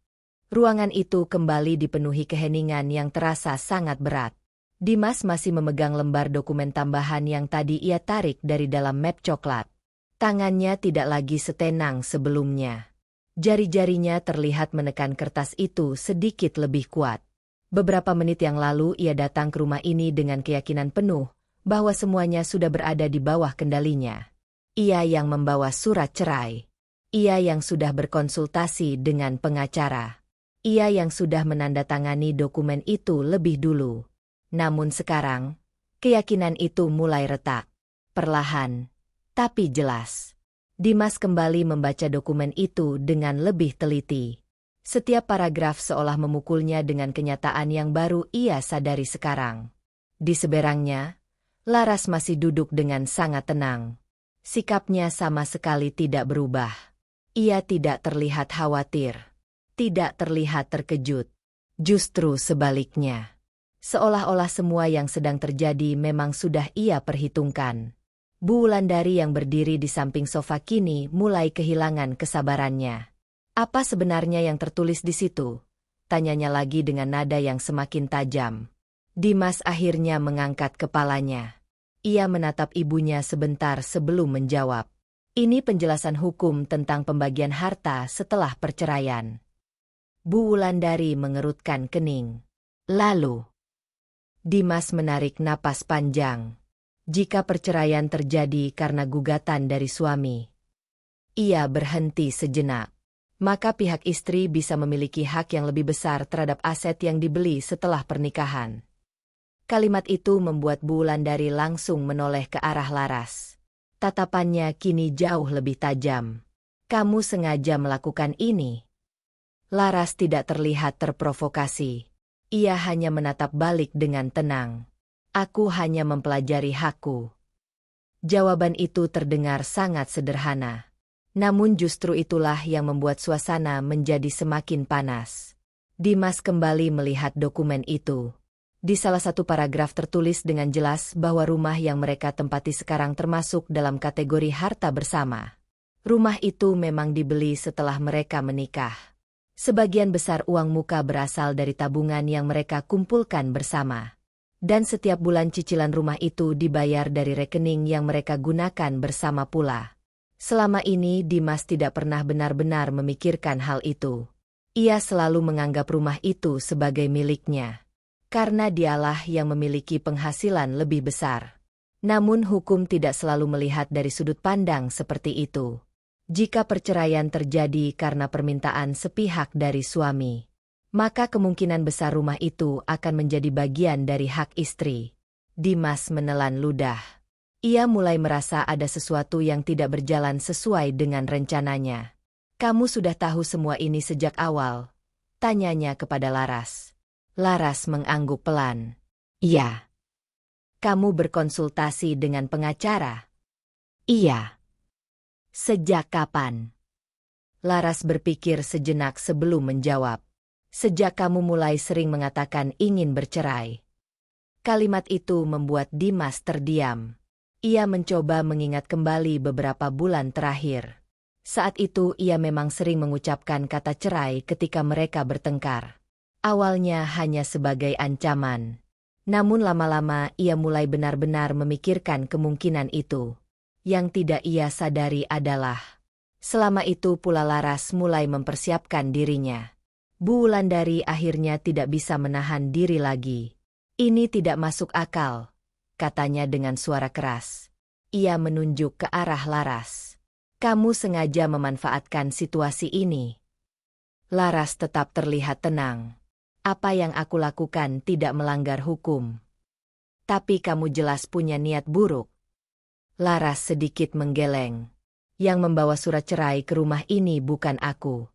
Ruangan itu kembali dipenuhi keheningan yang terasa sangat berat. Dimas masih memegang lembar dokumen tambahan yang tadi ia tarik dari dalam map coklat. Tangannya tidak lagi setenang sebelumnya. Jari-jarinya terlihat menekan kertas itu sedikit lebih kuat. Beberapa menit yang lalu ia datang ke rumah ini dengan keyakinan penuh bahwa semuanya sudah berada di bawah kendalinya. Ia yang membawa surat cerai. Ia yang sudah berkonsultasi dengan pengacara. Ia yang sudah menandatangani dokumen itu lebih dulu. Namun sekarang, keyakinan itu mulai retak. Perlahan, tapi jelas. Dimas kembali membaca dokumen itu dengan lebih teliti. Setiap paragraf seolah memukulnya dengan kenyataan yang baru ia sadari sekarang. Di seberangnya, Laras masih duduk dengan sangat tenang. Sikapnya sama sekali tidak berubah. Ia tidak terlihat khawatir. Tidak terlihat terkejut. Justru sebaliknya. Seolah-olah semua yang sedang terjadi memang sudah ia perhitungkan. Bu Wulandari yang berdiri di samping sofa kini mulai kehilangan kesabarannya. "Apa sebenarnya yang tertulis di situ?" tanyanya lagi dengan nada yang semakin tajam. Dimas akhirnya mengangkat kepalanya. Ia menatap ibunya sebentar sebelum menjawab. "Ini penjelasan hukum tentang pembagian harta setelah perceraian." Bu Wulandari mengerutkan kening. Lalu, Dimas menarik napas panjang. Jika perceraian terjadi karena gugatan dari suami, ia berhenti sejenak. Maka pihak istri bisa memiliki hak yang lebih besar terhadap aset yang dibeli setelah pernikahan. Kalimat itu membuat Bu Wulandari langsung menoleh ke arah Laras. Tatapannya kini jauh lebih tajam. Kamu sengaja melakukan ini? Laras tidak terlihat terprovokasi. Ia hanya menatap balik dengan tenang. Aku hanya mempelajari hakku. Jawaban itu terdengar sangat sederhana. Namun justru itulah yang membuat suasana menjadi semakin panas. Dimas kembali melihat dokumen itu. Di salah satu paragraf tertulis dengan jelas bahwa rumah yang mereka tempati sekarang termasuk dalam kategori harta bersama. Rumah itu memang dibeli setelah mereka menikah. Sebagian besar uang muka berasal dari tabungan yang mereka kumpulkan bersama. Dan setiap bulan cicilan rumah itu dibayar dari rekening yang mereka gunakan bersama pula. Selama ini Dimas tidak pernah benar-benar memikirkan hal itu. Ia selalu menganggap rumah itu sebagai miliknya. Karena dialah yang memiliki penghasilan lebih besar. Namun hukum tidak selalu melihat dari sudut pandang seperti itu. Jika perceraian terjadi karena permintaan sepihak dari suami, maka kemungkinan besar rumah itu akan menjadi bagian dari hak istri. Dimas menelan ludah. Ia mulai merasa ada sesuatu yang tidak berjalan sesuai dengan rencananya. Kamu sudah tahu semua ini sejak awal? Tanyanya kepada Laras. Laras mengangguk pelan. Iya. Kamu berkonsultasi dengan pengacara? Iya. Sejak kapan? Laras berpikir sejenak sebelum menjawab. Sejak kamu mulai sering mengatakan ingin bercerai. Kalimat itu membuat Dimas terdiam. Ia mencoba mengingat kembali beberapa bulan terakhir. Saat itu ia memang sering mengucapkan kata cerai ketika mereka bertengkar. Awalnya hanya sebagai ancaman. Namun lama-lama ia mulai benar-benar memikirkan kemungkinan itu. Yang tidak ia sadari adalah, selama itu pula Laras mulai mempersiapkan dirinya. Bu Wulandari akhirnya tidak bisa menahan diri lagi. Ini tidak masuk akal, katanya dengan suara keras. Ia menunjuk ke arah Laras. Kamu sengaja memanfaatkan situasi ini. Laras tetap terlihat tenang. Apa yang aku lakukan tidak melanggar hukum. Tapi kamu jelas punya niat buruk. Laras sedikit menggeleng. Yang membawa surat cerai ke rumah ini bukan aku.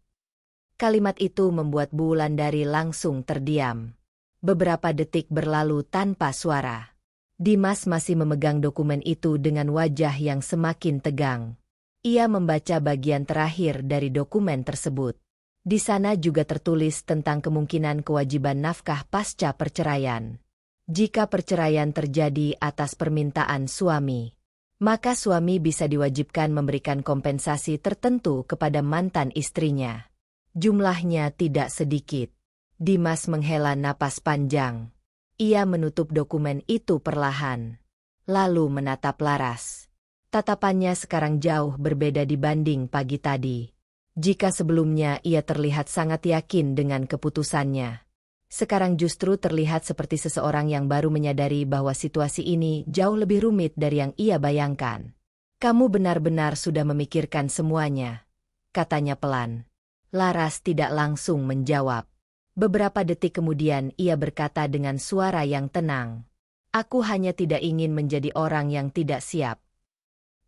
Kalimat itu membuat Bu Wulandari langsung terdiam. Beberapa detik berlalu tanpa suara. Dimas masih memegang dokumen itu dengan wajah yang semakin tegang. Ia membaca bagian terakhir dari dokumen tersebut. Di sana juga tertulis tentang kemungkinan kewajiban nafkah pasca perceraian. Jika perceraian terjadi atas permintaan suami, maka suami bisa diwajibkan memberikan kompensasi tertentu kepada mantan istrinya. Jumlahnya tidak sedikit. Dimas menghela napas panjang. Ia menutup dokumen itu perlahan. Lalu menatap Laras. Tatapannya sekarang jauh berbeda dibanding pagi tadi. Jika sebelumnya ia terlihat sangat yakin dengan keputusannya, sekarang justru terlihat seperti seseorang yang baru menyadari bahwa situasi ini jauh lebih rumit dari yang ia bayangkan. Kamu benar-benar sudah memikirkan semuanya, katanya pelan. Laras tidak langsung menjawab. Beberapa detik kemudian ia berkata dengan suara yang tenang. Aku hanya tidak ingin menjadi orang yang tidak siap.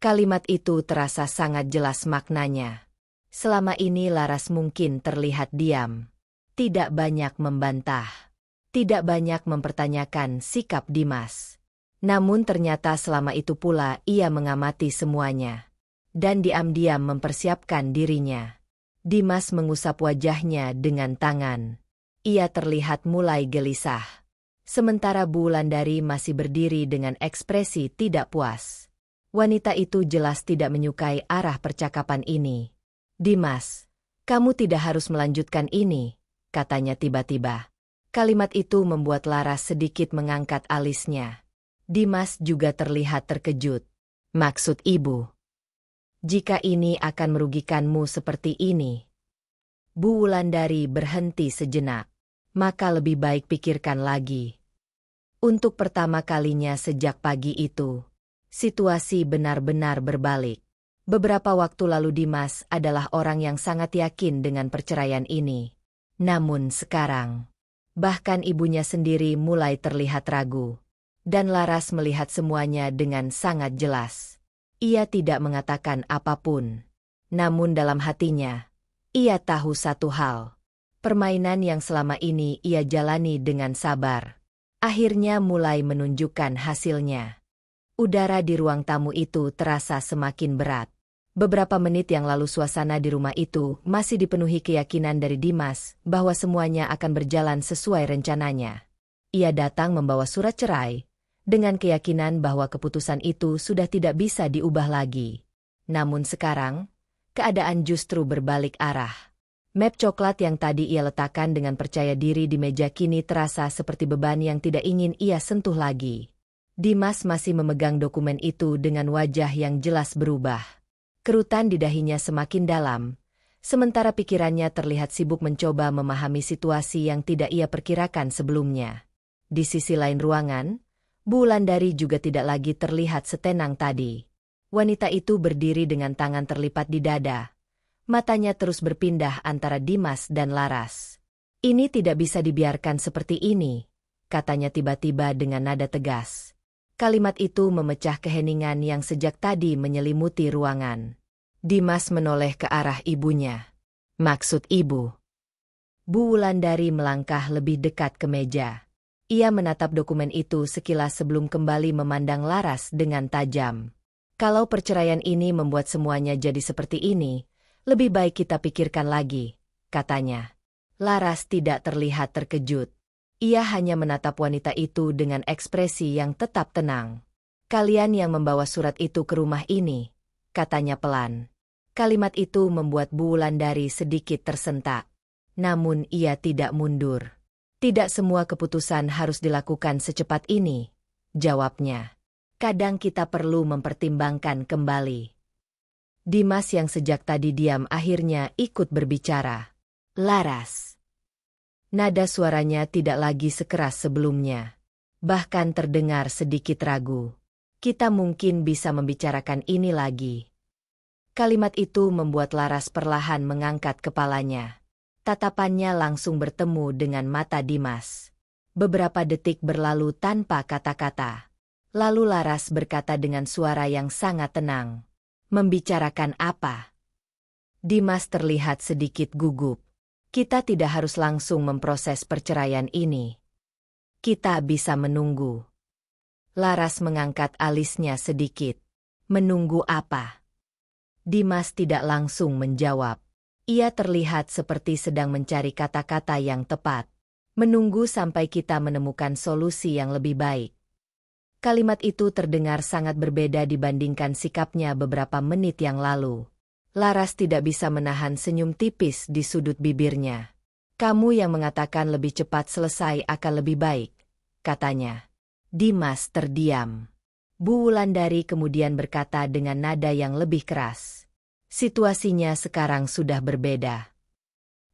Kalimat itu terasa sangat jelas maknanya. Selama ini Laras mungkin terlihat diam. Tidak banyak membantah. Tidak banyak mempertanyakan sikap Dimas. Namun ternyata selama itu pula ia mengamati semuanya. Dan diam-diam mempersiapkan dirinya. Dimas mengusap wajahnya dengan tangan. Ia terlihat mulai gelisah. Sementara Bu Wulandari masih berdiri dengan ekspresi tidak puas. Wanita itu jelas tidak menyukai arah percakapan ini. Dimas, kamu tidak harus melanjutkan ini, katanya tiba-tiba. Kalimat itu membuat Laras sedikit mengangkat alisnya. Dimas juga terlihat terkejut. Maksud ibu? Jika ini akan merugikanmu seperti ini. Bu Wulandari berhenti sejenak. Maka lebih baik pikirkan lagi. Untuk pertama kalinya sejak pagi itu, situasi benar-benar berbalik. Beberapa waktu lalu Dimas adalah orang yang sangat yakin dengan perceraian ini. Namun sekarang, bahkan ibunya sendiri mulai terlihat ragu. Dan Laras melihat semuanya dengan sangat jelas. Ia tidak mengatakan apapun. Namun dalam hatinya, ia tahu satu hal. Permainan yang selama ini ia jalani dengan sabar akhirnya mulai menunjukkan hasilnya. Udara di ruang tamu itu terasa semakin berat. Beberapa menit yang lalu suasana di rumah itu masih dipenuhi keyakinan dari Dimas bahwa semuanya akan berjalan sesuai rencananya. Ia datang membawa surat cerai, dengan keyakinan bahwa keputusan itu sudah tidak bisa diubah lagi. Namun sekarang, keadaan justru berbalik arah. Map coklat yang tadi ia letakkan dengan percaya diri di meja kini terasa seperti beban yang tidak ingin ia sentuh lagi. Dimas masih memegang dokumen itu dengan wajah yang jelas berubah. Kerutan di dahinya semakin dalam, sementara pikirannya terlihat sibuk mencoba memahami situasi yang tidak ia perkirakan sebelumnya. Di sisi lain ruangan, Bu Wulandari juga tidak lagi terlihat setenang tadi. Wanita itu berdiri dengan tangan terlipat di dada. Matanya terus berpindah antara Dimas dan Laras. "Ini tidak bisa dibiarkan seperti ini," katanya tiba-tiba dengan nada tegas. Kalimat itu memecah keheningan yang sejak tadi menyelimuti ruangan. Dimas menoleh ke arah ibunya. "Maksud ibu?" Bu Wulandari melangkah lebih dekat ke meja. Ia menatap dokumen itu sekilas sebelum kembali memandang Laras dengan tajam. "Kalau perceraian ini membuat semuanya jadi seperti ini, lebih baik kita pikirkan lagi," katanya. Laras tidak terlihat terkejut. Ia hanya menatap wanita itu dengan ekspresi yang tetap tenang. "Kalian yang membawa surat itu ke rumah ini," katanya pelan. Kalimat itu membuat Bu Wulandari sedikit tersentak. Namun ia tidak mundur. "Tidak semua keputusan harus dilakukan secepat ini," jawabnya. "Kadang kita perlu mempertimbangkan kembali." Dimas yang sejak tadi diam akhirnya ikut berbicara. "Laras." Nada suaranya tidak lagi sekeras sebelumnya. Bahkan terdengar sedikit ragu. "Kita mungkin bisa membicarakan ini lagi." Kalimat itu membuat Laras perlahan mengangkat kepalanya. Tatapannya langsung bertemu dengan mata Dimas. Beberapa detik berlalu tanpa kata-kata. Lalu Laras berkata dengan suara yang sangat tenang. "Membicarakan apa?" Dimas terlihat sedikit gugup. "Kita tidak harus langsung memproses perceraian ini. Kita bisa menunggu." Laras mengangkat alisnya sedikit. "Menunggu apa?" Dimas tidak langsung menjawab. Ia terlihat seperti sedang mencari kata-kata yang tepat. "Menunggu sampai kita menemukan solusi yang lebih baik." Kalimat itu terdengar sangat berbeda dibandingkan sikapnya beberapa menit yang lalu. Laras tidak bisa menahan senyum tipis di sudut bibirnya. "Kamu yang mengatakan lebih cepat selesai akan lebih baik," katanya. Dimas terdiam. Bu Wulandari kemudian berkata dengan nada yang lebih keras. "Situasinya sekarang sudah berbeda."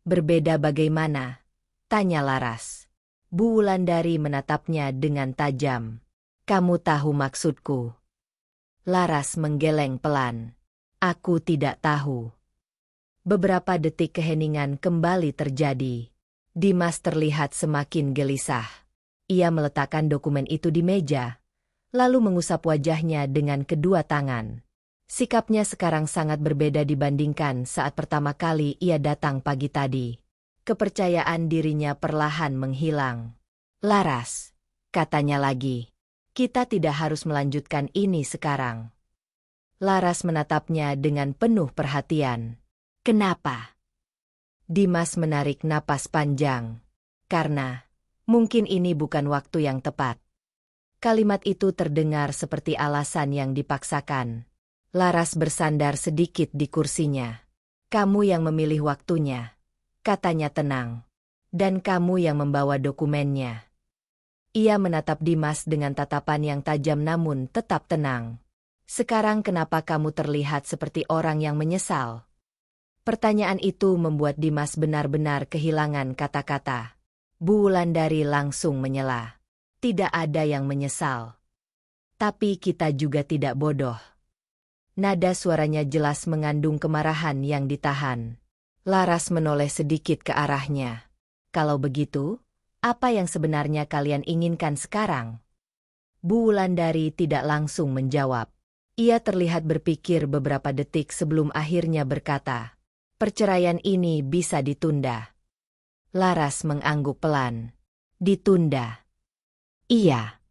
"Berbeda bagaimana?" tanya Laras. Bu Wulandari menatapnya dengan tajam. "Kamu tahu maksudku?" Laras menggeleng pelan. "Aku tidak tahu." Beberapa detik keheningan kembali terjadi. Dimas terlihat semakin gelisah. Ia meletakkan dokumen itu di meja, lalu mengusap wajahnya dengan kedua tangan. Sikapnya sekarang sangat berbeda dibandingkan saat pertama kali ia datang pagi tadi. Kepercayaan dirinya perlahan menghilang. "Laras," katanya lagi. "Kita tidak harus melanjutkan ini sekarang." Laras menatapnya dengan penuh perhatian. "Kenapa?" Dimas menarik napas panjang. "Karena mungkin ini bukan waktu yang tepat." Kalimat itu terdengar seperti alasan yang dipaksakan. Laras bersandar sedikit di kursinya. "Kamu yang memilih waktunya," katanya tenang. "Dan kamu yang membawa dokumennya." Ia menatap Dimas dengan tatapan yang tajam namun tetap tenang. "Sekarang kenapa kamu terlihat seperti orang yang menyesal?" Pertanyaan itu membuat Dimas benar-benar kehilangan kata-kata. Bu Wulandari langsung menyela. "Tidak ada yang menyesal. Tapi kita juga tidak bodoh." Nada suaranya jelas mengandung kemarahan yang ditahan. Laras menoleh sedikit ke arahnya. "Kalau begitu, apa yang sebenarnya kalian inginkan sekarang?" Bu Wulandari tidak langsung menjawab. Ia terlihat berpikir beberapa detik sebelum akhirnya berkata, "Perceraian ini bisa ditunda." Laras mengangguk pelan. "Ditunda?" "Iya."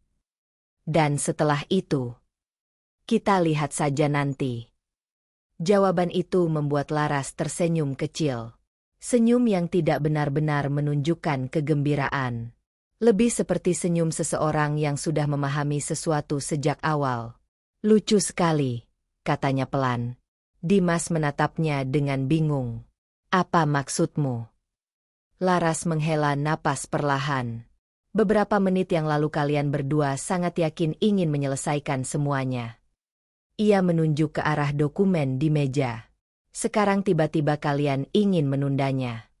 "Dan setelah itu?" "Kita lihat saja nanti." Jawaban itu membuat Laras tersenyum kecil. Senyum yang tidak benar-benar menunjukkan kegembiraan. Lebih seperti senyum seseorang yang sudah memahami sesuatu sejak awal. "Lucu sekali," katanya pelan. Dimas menatapnya dengan bingung. "Apa maksudmu?" Laras menghela napas perlahan. "Beberapa menit yang lalu kalian berdua sangat yakin ingin menyelesaikan semuanya." Ia menunjuk ke arah dokumen di meja. "Sekarang tiba-tiba kalian ingin menundanya."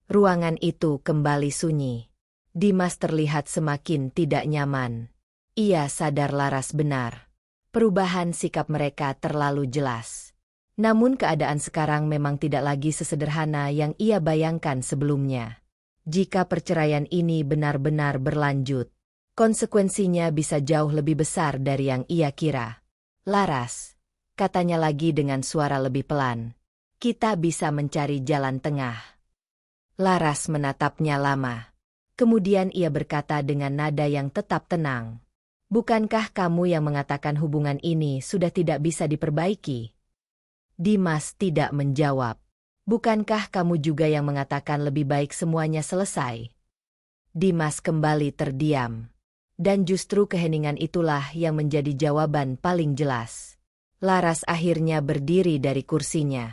Ruangan itu kembali sunyi. Dimas terlihat semakin tidak nyaman. Ia sadar Laras benar. Perubahan sikap mereka terlalu jelas. Namun keadaan sekarang memang tidak lagi sesederhana yang ia bayangkan sebelumnya. Jika perceraian ini benar-benar berlanjut, konsekuensinya bisa jauh lebih besar dari yang ia kira. "Laras," katanya lagi dengan suara lebih pelan, "kita bisa mencari jalan tengah." Laras menatapnya lama. Kemudian ia berkata dengan nada yang tetap tenang, "Bukankah kamu yang mengatakan hubungan ini sudah tidak bisa diperbaiki?" Dimas tidak menjawab. "Bukankah kamu juga yang mengatakan lebih baik semuanya selesai?" Dimas kembali terdiam. Dan justru keheningan itulah yang menjadi jawaban paling jelas. Laras akhirnya berdiri dari kursinya.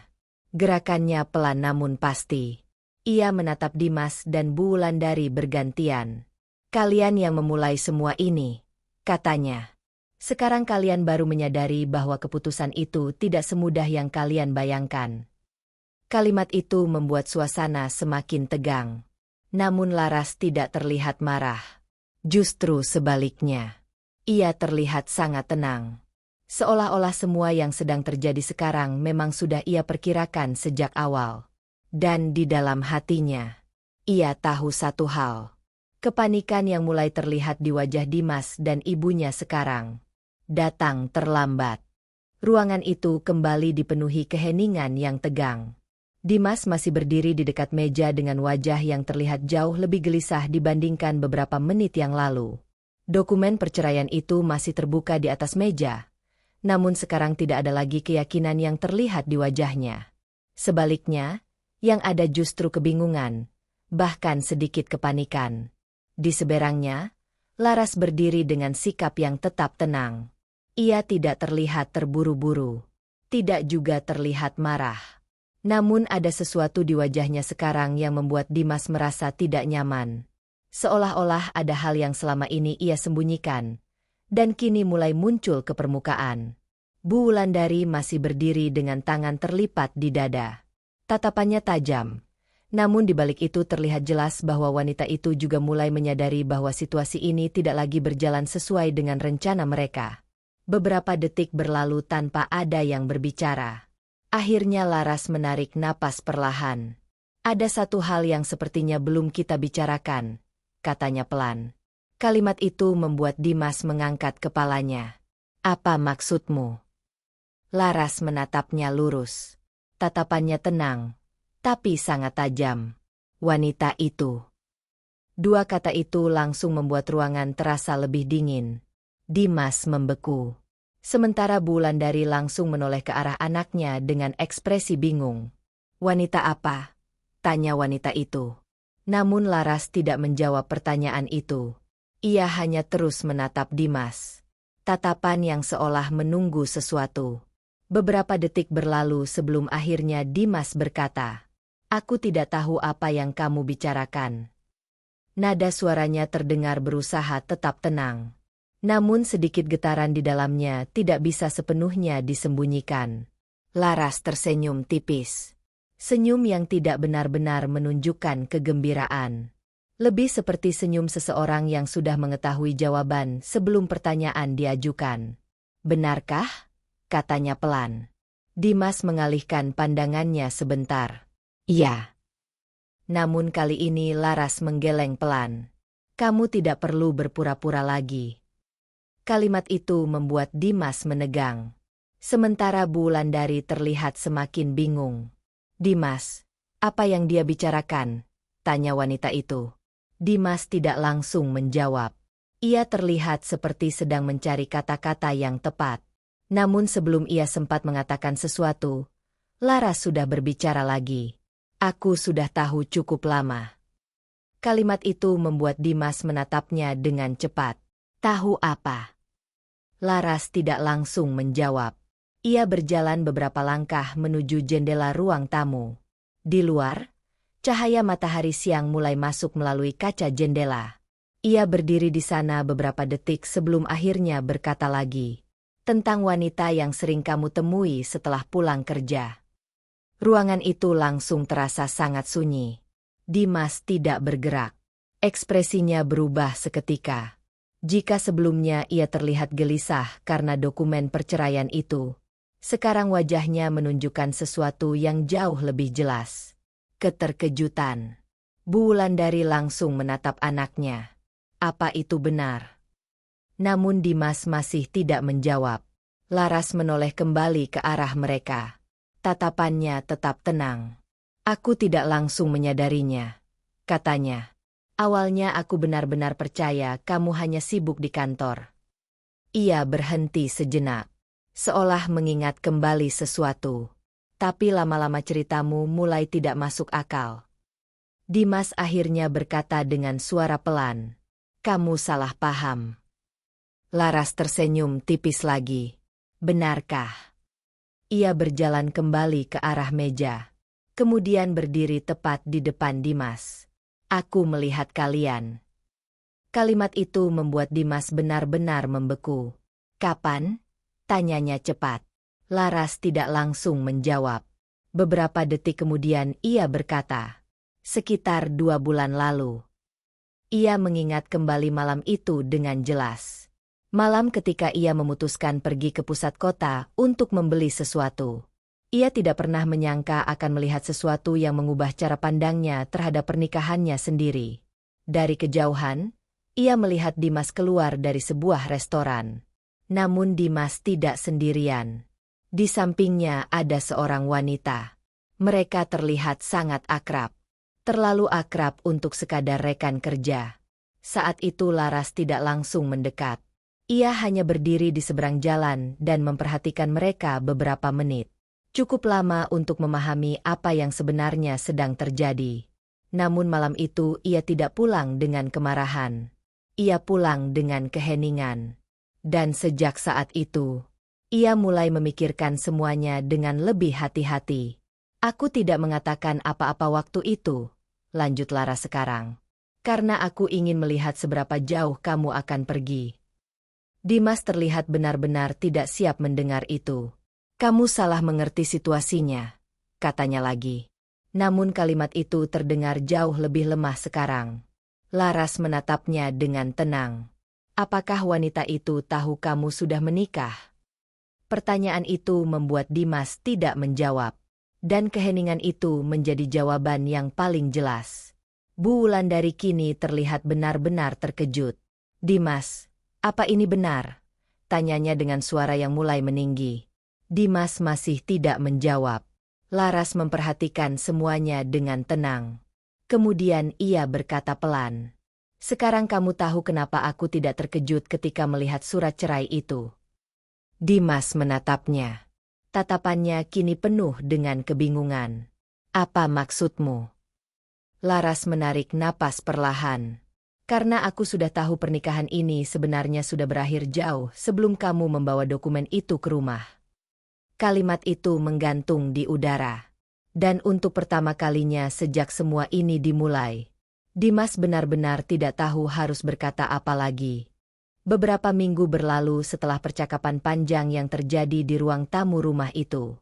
Gerakannya pelan namun pasti. Ia menatap Dimas dan Bu Wulandari bergantian. "Kalian yang memulai semua ini," katanya. "Sekarang kalian baru menyadari bahwa keputusan itu tidak semudah yang kalian bayangkan." Kalimat itu membuat suasana semakin tegang. Namun Laras tidak terlihat marah. Justru sebaliknya. Ia terlihat sangat tenang. Seolah-olah semua yang sedang terjadi sekarang memang sudah ia perkirakan sejak awal. Dan di dalam hatinya, ia tahu satu hal. Kepanikan yang mulai terlihat di wajah Dimas dan ibunya sekarang datang terlambat. Ruangan itu kembali dipenuhi keheningan yang tegang. Dimas masih berdiri di dekat meja dengan wajah yang terlihat jauh lebih gelisah dibandingkan beberapa menit yang lalu. Dokumen perceraian itu masih terbuka di atas meja, namun sekarang tidak ada lagi keyakinan yang terlihat di wajahnya. Sebaliknya, yang ada justru kebingungan, bahkan sedikit kepanikan. Di seberangnya, Laras berdiri dengan sikap yang tetap tenang. Ia tidak terlihat terburu-buru, tidak juga terlihat marah. Namun ada sesuatu di wajahnya sekarang yang membuat Dimas merasa tidak nyaman. Seolah-olah ada hal yang selama ini ia sembunyikan, dan kini mulai muncul ke permukaan. Bu Wulandari masih berdiri dengan tangan terlipat di dada. Tatapannya tajam. Namun di balik itu terlihat jelas bahwa wanita itu juga mulai menyadari bahwa situasi ini tidak lagi berjalan sesuai dengan rencana mereka. Beberapa detik berlalu tanpa ada yang berbicara. Akhirnya Laras menarik napas perlahan. "Ada satu hal yang sepertinya belum kita bicarakan," katanya pelan. Kalimat itu membuat Dimas mengangkat kepalanya. "Apa maksudmu?" Laras menatapnya lurus. Tatapannya tenang, tapi sangat tajam. "Wanita itu." Dua kata itu langsung membuat ruangan terasa lebih dingin. Dimas membeku. Sementara Bu Wulandari langsung menoleh ke arah anaknya dengan ekspresi bingung. "Wanita apa?" tanya wanita itu. Namun Laras tidak menjawab pertanyaan itu. Ia hanya terus menatap Dimas. Tatapan yang seolah menunggu sesuatu. Beberapa detik berlalu sebelum akhirnya Dimas berkata, "Aku tidak tahu apa yang kamu bicarakan." Nada suaranya terdengar berusaha tetap tenang. Namun sedikit getaran di dalamnya tidak bisa sepenuhnya disembunyikan. Laras tersenyum tipis. Senyum yang tidak benar-benar menunjukkan kegembiraan. Lebih seperti senyum seseorang yang sudah mengetahui jawaban sebelum pertanyaan diajukan. "Benarkah?" katanya pelan. Dimas mengalihkan pandangannya sebentar. "Iya." Namun kali ini Laras menggeleng pelan. "Kamu tidak perlu berpura-pura lagi." Kalimat itu membuat Dimas menegang. Sementara Bu Wulandari terlihat semakin bingung. "Dimas, apa yang dia bicarakan?" tanya wanita itu. Dimas tidak langsung menjawab. Ia terlihat seperti sedang mencari kata-kata yang tepat. Namun sebelum ia sempat mengatakan sesuatu, Laras sudah berbicara lagi. "Aku sudah tahu cukup lama." Kalimat itu membuat Dimas menatapnya dengan cepat. "Tahu apa?" Laras tidak langsung menjawab. Ia berjalan beberapa langkah menuju jendela ruang tamu. Di luar, cahaya matahari siang mulai masuk melalui kaca jendela. Ia berdiri di sana beberapa detik sebelum akhirnya berkata lagi. "Tentang wanita yang sering kamu temui setelah pulang kerja." Ruangan itu langsung terasa sangat sunyi. Dimas tidak bergerak. Ekspresinya berubah seketika. Jika sebelumnya ia terlihat gelisah karena dokumen perceraian itu, sekarang wajahnya menunjukkan sesuatu yang jauh lebih jelas. Keterkejutan. Bu Wulandari langsung menatap anaknya. Apa itu benar? Namun Dimas masih tidak menjawab. Laras menoleh kembali ke arah mereka. Tatapannya tetap tenang. "Aku tidak langsung menyadarinya," katanya. "Awalnya aku benar-benar percaya kamu hanya sibuk di kantor." Ia berhenti sejenak, seolah mengingat kembali sesuatu. "Tapi lama-lama ceritamu mulai tidak masuk akal." Dimas akhirnya berkata dengan suara pelan, "Kamu salah paham." Laras tersenyum tipis lagi. "Benarkah?" Ia berjalan kembali ke arah meja. Kemudian berdiri tepat di depan Dimas. "Aku melihat kalian." Kalimat itu membuat Dimas benar-benar membeku. "Kapan?" tanyanya cepat. Laras tidak langsung menjawab. Beberapa detik kemudian ia berkata, "Sekitar 2 bulan lalu." Ia mengingat kembali malam itu dengan jelas. Malam ketika ia memutuskan pergi ke pusat kota untuk membeli sesuatu. Ia tidak pernah menyangka akan melihat sesuatu yang mengubah cara pandangnya terhadap pernikahannya sendiri. Dari kejauhan, ia melihat Dimas keluar dari sebuah restoran. Namun Dimas tidak sendirian. Di sampingnya ada seorang wanita. Mereka terlihat sangat akrab. Terlalu akrab untuk sekadar rekan kerja. Saat itu Laras tidak langsung mendekat. Ia hanya berdiri di seberang jalan dan memperhatikan mereka beberapa menit. Cukup lama untuk memahami apa yang sebenarnya sedang terjadi. Namun malam itu ia tidak pulang dengan kemarahan. Ia pulang dengan keheningan. Dan sejak saat itu, ia mulai memikirkan semuanya dengan lebih hati-hati. "Aku tidak mengatakan apa-apa waktu itu," lanjut Lara sekarang. "Karena aku ingin melihat seberapa jauh kamu akan pergi." Dimas terlihat benar-benar tidak siap mendengar itu. "Kamu salah mengerti situasinya," katanya lagi. Namun kalimat itu terdengar jauh lebih lemah sekarang. Laras menatapnya dengan tenang. "Apakah wanita itu tahu kamu sudah menikah?" Pertanyaan itu membuat Dimas tidak menjawab. Dan keheningan itu menjadi jawaban yang paling jelas. Bu Wulandari kini terlihat benar-benar terkejut. "Dimas, apa ini benar?" tanyanya dengan suara yang mulai meninggi. Dimas masih tidak menjawab. Laras memperhatikan semuanya dengan tenang. Kemudian ia berkata pelan, "Sekarang kamu tahu kenapa aku tidak terkejut ketika melihat surat cerai itu." Dimas menatapnya. Tatapannya kini penuh dengan kebingungan. "Apa maksudmu?" Laras menarik napas perlahan. "Karena aku sudah tahu pernikahan ini sebenarnya sudah berakhir jauh sebelum kamu membawa dokumen itu ke rumah." Kalimat itu menggantung di udara. Dan untuk pertama kalinya sejak semua ini dimulai, Dimas benar-benar tidak tahu harus berkata apa lagi. Beberapa minggu berlalu setelah percakapan panjang yang terjadi di ruang tamu rumah itu.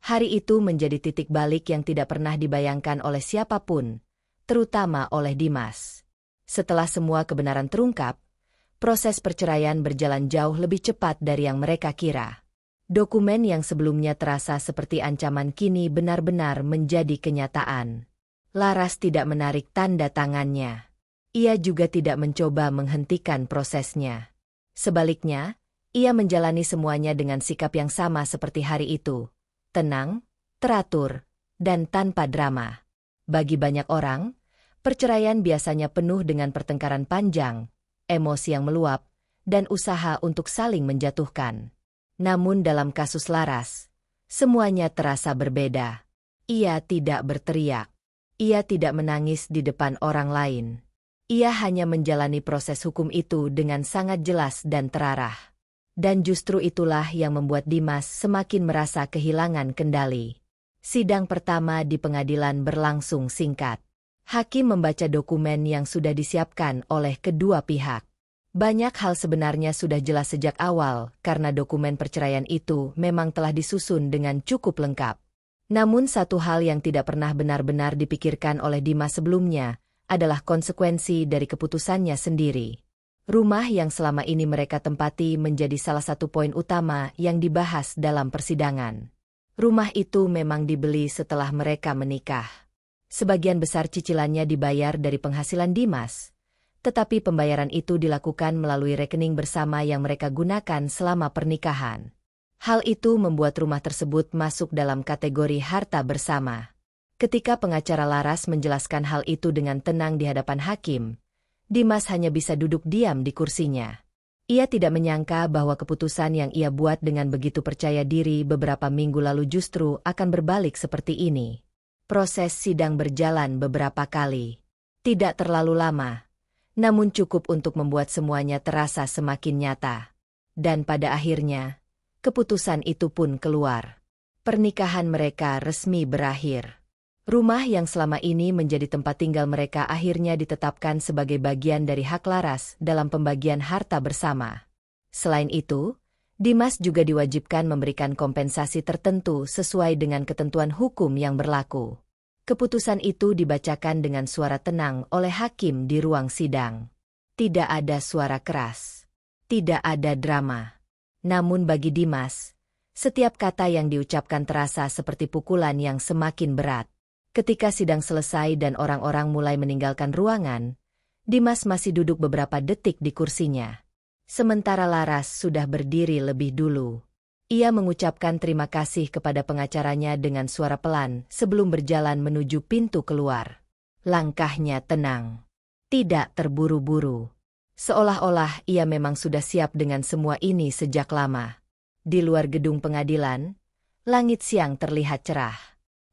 Hari itu menjadi titik balik yang tidak pernah dibayangkan oleh siapapun, terutama oleh Dimas. Setelah semua kebenaran terungkap, proses perceraian berjalan jauh lebih cepat dari yang mereka kira. Dokumen yang sebelumnya terasa seperti ancaman kini benar-benar menjadi kenyataan. Laras tidak menarik tanda tangannya. Ia juga tidak mencoba menghentikan prosesnya. Sebaliknya, Ia menjalani semuanya dengan sikap yang sama seperti hari itu. Tenang, teratur, dan tanpa drama. Bagi banyak orang, perceraian biasanya penuh dengan pertengkaran panjang, emosi yang meluap, dan usaha untuk saling menjatuhkan. Namun dalam kasus Laras, semuanya terasa berbeda. Ia tidak berteriak. Ia tidak menangis di depan orang lain. Ia hanya menjalani proses hukum itu dengan sangat jelas dan terarah. Dan justru itulah yang membuat Dimas semakin merasa kehilangan kendali. Sidang pertama di pengadilan berlangsung singkat. Hakim membaca dokumen yang sudah disiapkan oleh kedua pihak. Banyak hal sebenarnya sudah jelas sejak awal karena dokumen perceraian itu memang telah disusun dengan cukup lengkap. Namun satu hal yang tidak pernah benar-benar dipikirkan oleh Dimas sebelumnya adalah konsekuensi dari keputusannya sendiri. Rumah yang selama ini mereka tempati menjadi salah satu poin utama yang dibahas dalam persidangan. Rumah itu memang dibeli setelah mereka menikah. Sebagian besar cicilannya dibayar dari penghasilan Dimas, tetapi pembayaran itu dilakukan melalui rekening bersama yang mereka gunakan selama pernikahan. Hal itu membuat rumah tersebut masuk dalam kategori harta bersama. Ketika pengacara Laras menjelaskan hal itu dengan tenang di hadapan hakim, Dimas hanya bisa duduk diam di kursinya. Ia tidak menyangka bahwa keputusan yang ia buat dengan begitu percaya diri beberapa minggu lalu justru akan berbalik seperti ini. Proses sidang berjalan beberapa kali. Tidak terlalu lama, namun cukup untuk membuat semuanya terasa semakin nyata. Dan pada akhirnya, keputusan itu pun keluar. Pernikahan mereka resmi berakhir. Rumah yang selama ini menjadi tempat tinggal mereka akhirnya ditetapkan sebagai bagian dari hak Laras dalam pembagian harta bersama. Selain itu, Dimas juga diwajibkan memberikan kompensasi tertentu sesuai dengan ketentuan hukum yang berlaku. Keputusan itu dibacakan dengan suara tenang oleh hakim di ruang sidang. Tidak ada suara keras. Tidak ada drama. Namun bagi Dimas, setiap kata yang diucapkan terasa seperti pukulan yang semakin berat. Ketika sidang selesai dan orang-orang mulai meninggalkan ruangan, Dimas masih duduk beberapa detik di kursinya. Sementara Laras sudah berdiri lebih dulu. Ia mengucapkan terima kasih kepada pengacaranya dengan suara pelan sebelum berjalan menuju pintu keluar. Langkahnya tenang. Tidak terburu-buru. Seolah-olah ia memang sudah siap dengan semua ini sejak lama. Di luar gedung pengadilan, langit siang terlihat cerah.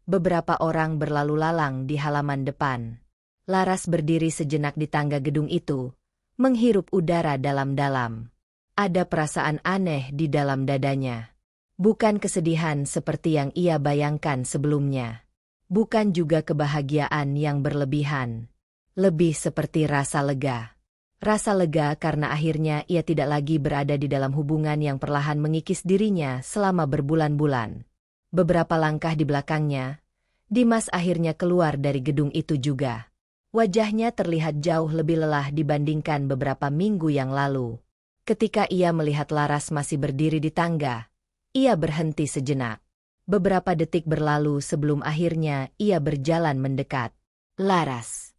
Beberapa orang berlalu lalang di halaman depan. Laras berdiri sejenak di tangga gedung itu, menghirup udara dalam-dalam. Ada perasaan aneh di dalam dadanya. Bukan kesedihan seperti yang ia bayangkan sebelumnya. Bukan juga kebahagiaan yang berlebihan. Lebih seperti rasa lega. Rasa lega karena akhirnya ia tidak lagi berada di dalam hubungan yang perlahan mengikis dirinya selama berbulan-bulan. Beberapa langkah di belakangnya, Dimas akhirnya keluar dari gedung itu juga. Wajahnya terlihat jauh lebih lelah dibandingkan beberapa minggu yang lalu. Ketika ia melihat Laras masih berdiri di tangga, ia berhenti sejenak. Beberapa detik berlalu sebelum akhirnya ia berjalan mendekat. Laras.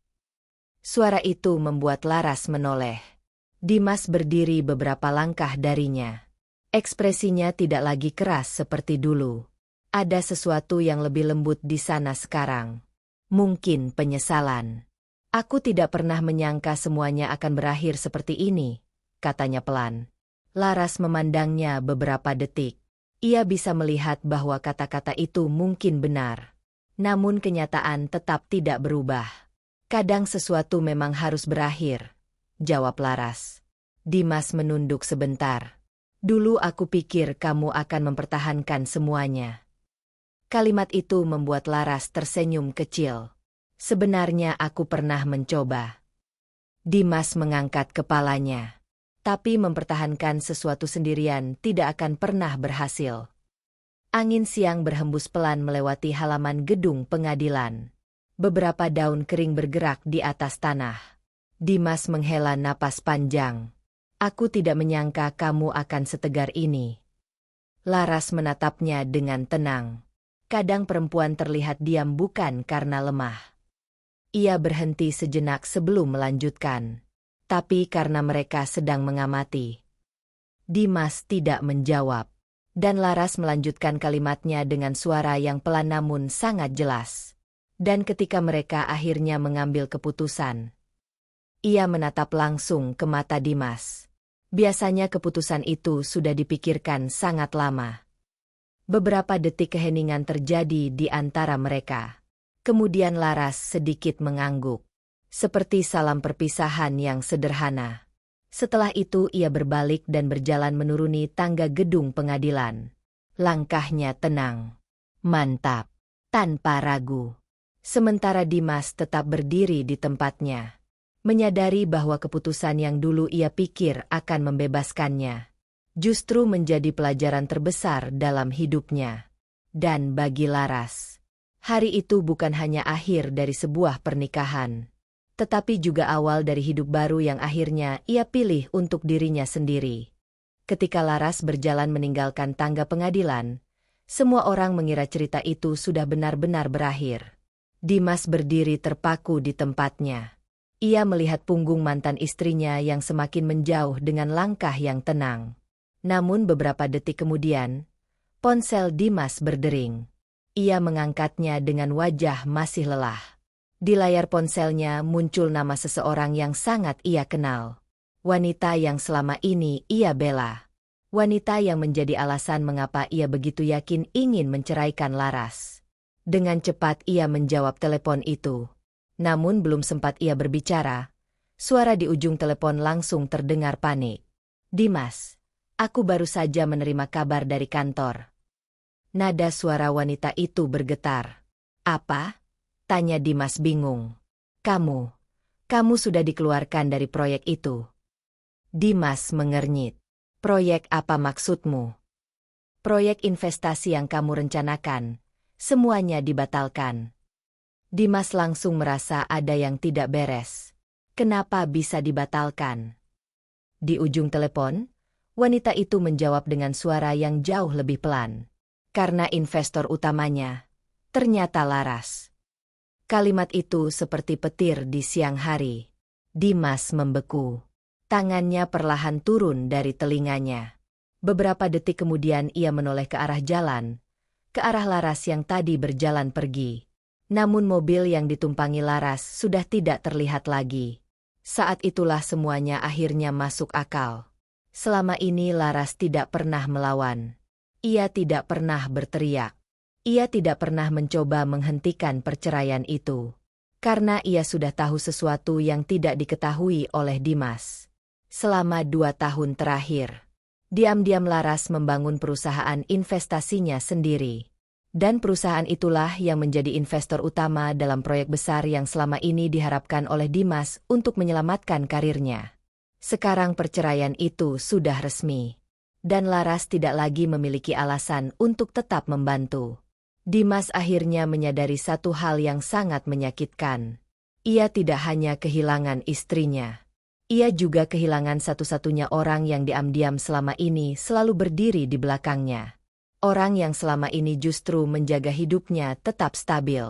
Suara itu membuat Laras menoleh. Dimas berdiri beberapa langkah darinya. Ekspresinya tidak lagi keras seperti dulu. Ada sesuatu yang lebih lembut di sana sekarang. Mungkin penyesalan. Aku tidak pernah menyangka semuanya akan berakhir seperti ini, katanya pelan. Laras memandangnya beberapa detik. Ia bisa melihat bahwa kata-kata itu mungkin benar. Namun kenyataan tetap tidak berubah. Kadang sesuatu memang harus berakhir, jawab Laras. Dimas menunduk sebentar. Dulu aku pikir kamu akan mempertahankan semuanya. Kalimat itu membuat Laras tersenyum kecil. Sebenarnya aku pernah mencoba. Dimas mengangkat kepalanya. Tapi mempertahankan sesuatu sendirian tidak akan pernah berhasil. Angin siang berhembus pelan melewati halaman gedung pengadilan. Beberapa daun kering bergerak di atas tanah. Dimas menghela napas panjang. Aku tidak menyangka kamu akan setegar ini. Laras menatapnya dengan tenang. Kadang perempuan terlihat diam bukan karena lemah. Ia berhenti sejenak sebelum melanjutkan. Tapi karena mereka sedang mengamati. Dimas tidak menjawab. Dan Laras melanjutkan kalimatnya dengan suara yang pelan namun sangat jelas. Dan ketika mereka akhirnya mengambil keputusan, ia menatap langsung ke mata Dimas. Biasanya keputusan itu sudah dipikirkan sangat lama. Beberapa detik keheningan terjadi di antara mereka. Kemudian Laras sedikit mengangguk. Seperti salam perpisahan yang sederhana. Setelah itu ia berbalik dan berjalan menuruni tangga gedung pengadilan. Langkahnya tenang, mantap, tanpa ragu. Sementara Dimas tetap berdiri di tempatnya. Menyadari bahwa keputusan yang dulu ia pikir akan membebaskannya justru menjadi pelajaran terbesar dalam hidupnya. Dan bagi Laras, hari itu bukan hanya akhir dari sebuah pernikahan, tetapi juga awal dari hidup baru yang akhirnya ia pilih untuk dirinya sendiri. Ketika Laras berjalan meninggalkan tangga pengadilan, semua orang mengira cerita itu sudah benar-benar berakhir. Dimas berdiri terpaku di tempatnya. Ia melihat punggung mantan istrinya yang semakin menjauh dengan langkah yang tenang. Namun beberapa detik kemudian, ponsel Dimas berdering. Ia mengangkatnya dengan wajah masih lelah. Di layar ponselnya muncul nama seseorang yang sangat ia kenal. Wanita yang selama ini ia bela. Wanita yang menjadi alasan mengapa ia begitu yakin ingin menceraikan Laras. Dengan cepat ia menjawab telepon itu. Namun belum sempat ia berbicara, suara di ujung telepon langsung terdengar panik. "Dimas, aku baru saja menerima kabar dari kantor." Nada suara wanita itu bergetar. "Apa?" tanya Dimas bingung. Kamu sudah dikeluarkan dari proyek itu." Dimas mengernyit. "Proyek apa maksudmu?" "Proyek investasi yang kamu rencanakan, semuanya dibatalkan." Dimas langsung merasa ada yang tidak beres. Kenapa bisa dibatalkan? Di ujung telepon, wanita itu menjawab dengan suara yang jauh lebih pelan. "Karena investor utamanya, ternyata Laras." Kalimat itu seperti petir di siang hari. Dimas membeku. Tangannya perlahan turun dari telinganya. Beberapa detik kemudian ia menoleh ke arah jalan, ke arah Laras yang tadi berjalan pergi. Namun mobil yang ditumpangi Laras sudah tidak terlihat lagi. Saat itulah semuanya akhirnya masuk akal. Selama ini Laras tidak pernah melawan. Ia tidak pernah berteriak. Ia tidak pernah mencoba menghentikan perceraian itu. Karena ia sudah tahu sesuatu yang tidak diketahui oleh Dimas. Selama 2 tahun terakhir, diam-diam Laras membangun perusahaan investasinya sendiri. Dan perusahaan itulah yang menjadi investor utama dalam proyek besar yang selama ini diharapkan oleh Dimas untuk menyelamatkan karirnya. Sekarang perceraian itu sudah resmi. Dan Laras tidak lagi memiliki alasan untuk tetap membantu. Dimas akhirnya menyadari satu hal yang sangat menyakitkan. Ia tidak hanya kehilangan istrinya. Ia juga kehilangan satu-satunya orang yang diam-diam selama ini selalu berdiri di belakangnya. Orang yang selama ini justru menjaga hidupnya tetap stabil.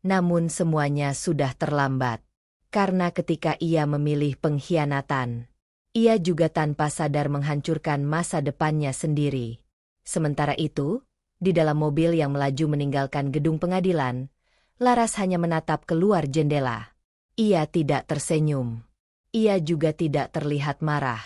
Namun semuanya sudah terlambat. Karena ketika ia memilih pengkhianatan, ia juga tanpa sadar menghancurkan masa depannya sendiri. Sementara itu, di dalam mobil yang melaju meninggalkan gedung pengadilan, Laras hanya menatap keluar jendela. Ia tidak tersenyum. Ia juga tidak terlihat marah.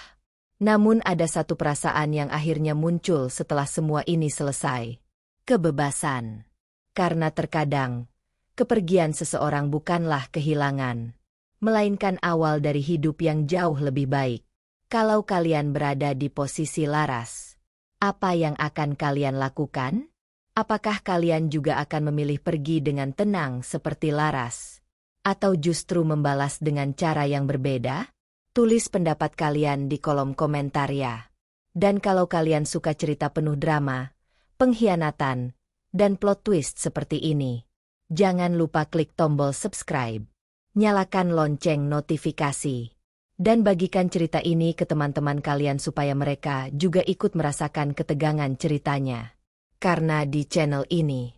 Namun ada satu perasaan yang akhirnya muncul setelah semua ini selesai. Kebebasan. Karena terkadang, kepergian seseorang bukanlah kehilangan, melainkan awal dari hidup yang jauh lebih baik. Kalau kalian berada di posisi Laras, apa yang akan kalian lakukan? Apakah kalian juga akan memilih pergi dengan tenang seperti Laras? Atau justru membalas dengan cara yang berbeda? Tulis pendapat kalian di kolom komentar ya. Dan kalau kalian suka cerita penuh drama, pengkhianatan, dan plot twist seperti ini, jangan lupa klik tombol subscribe, nyalakan lonceng notifikasi, dan bagikan cerita ini ke teman-teman kalian supaya mereka juga ikut merasakan ketegangan ceritanya. Karena di channel ini,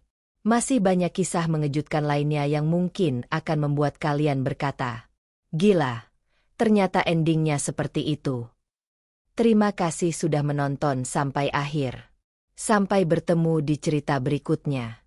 masih banyak kisah mengejutkan lainnya yang mungkin akan membuat kalian berkata, "Gila, ternyata endingnya seperti itu." Terima kasih sudah menonton sampai akhir. Sampai bertemu di cerita berikutnya.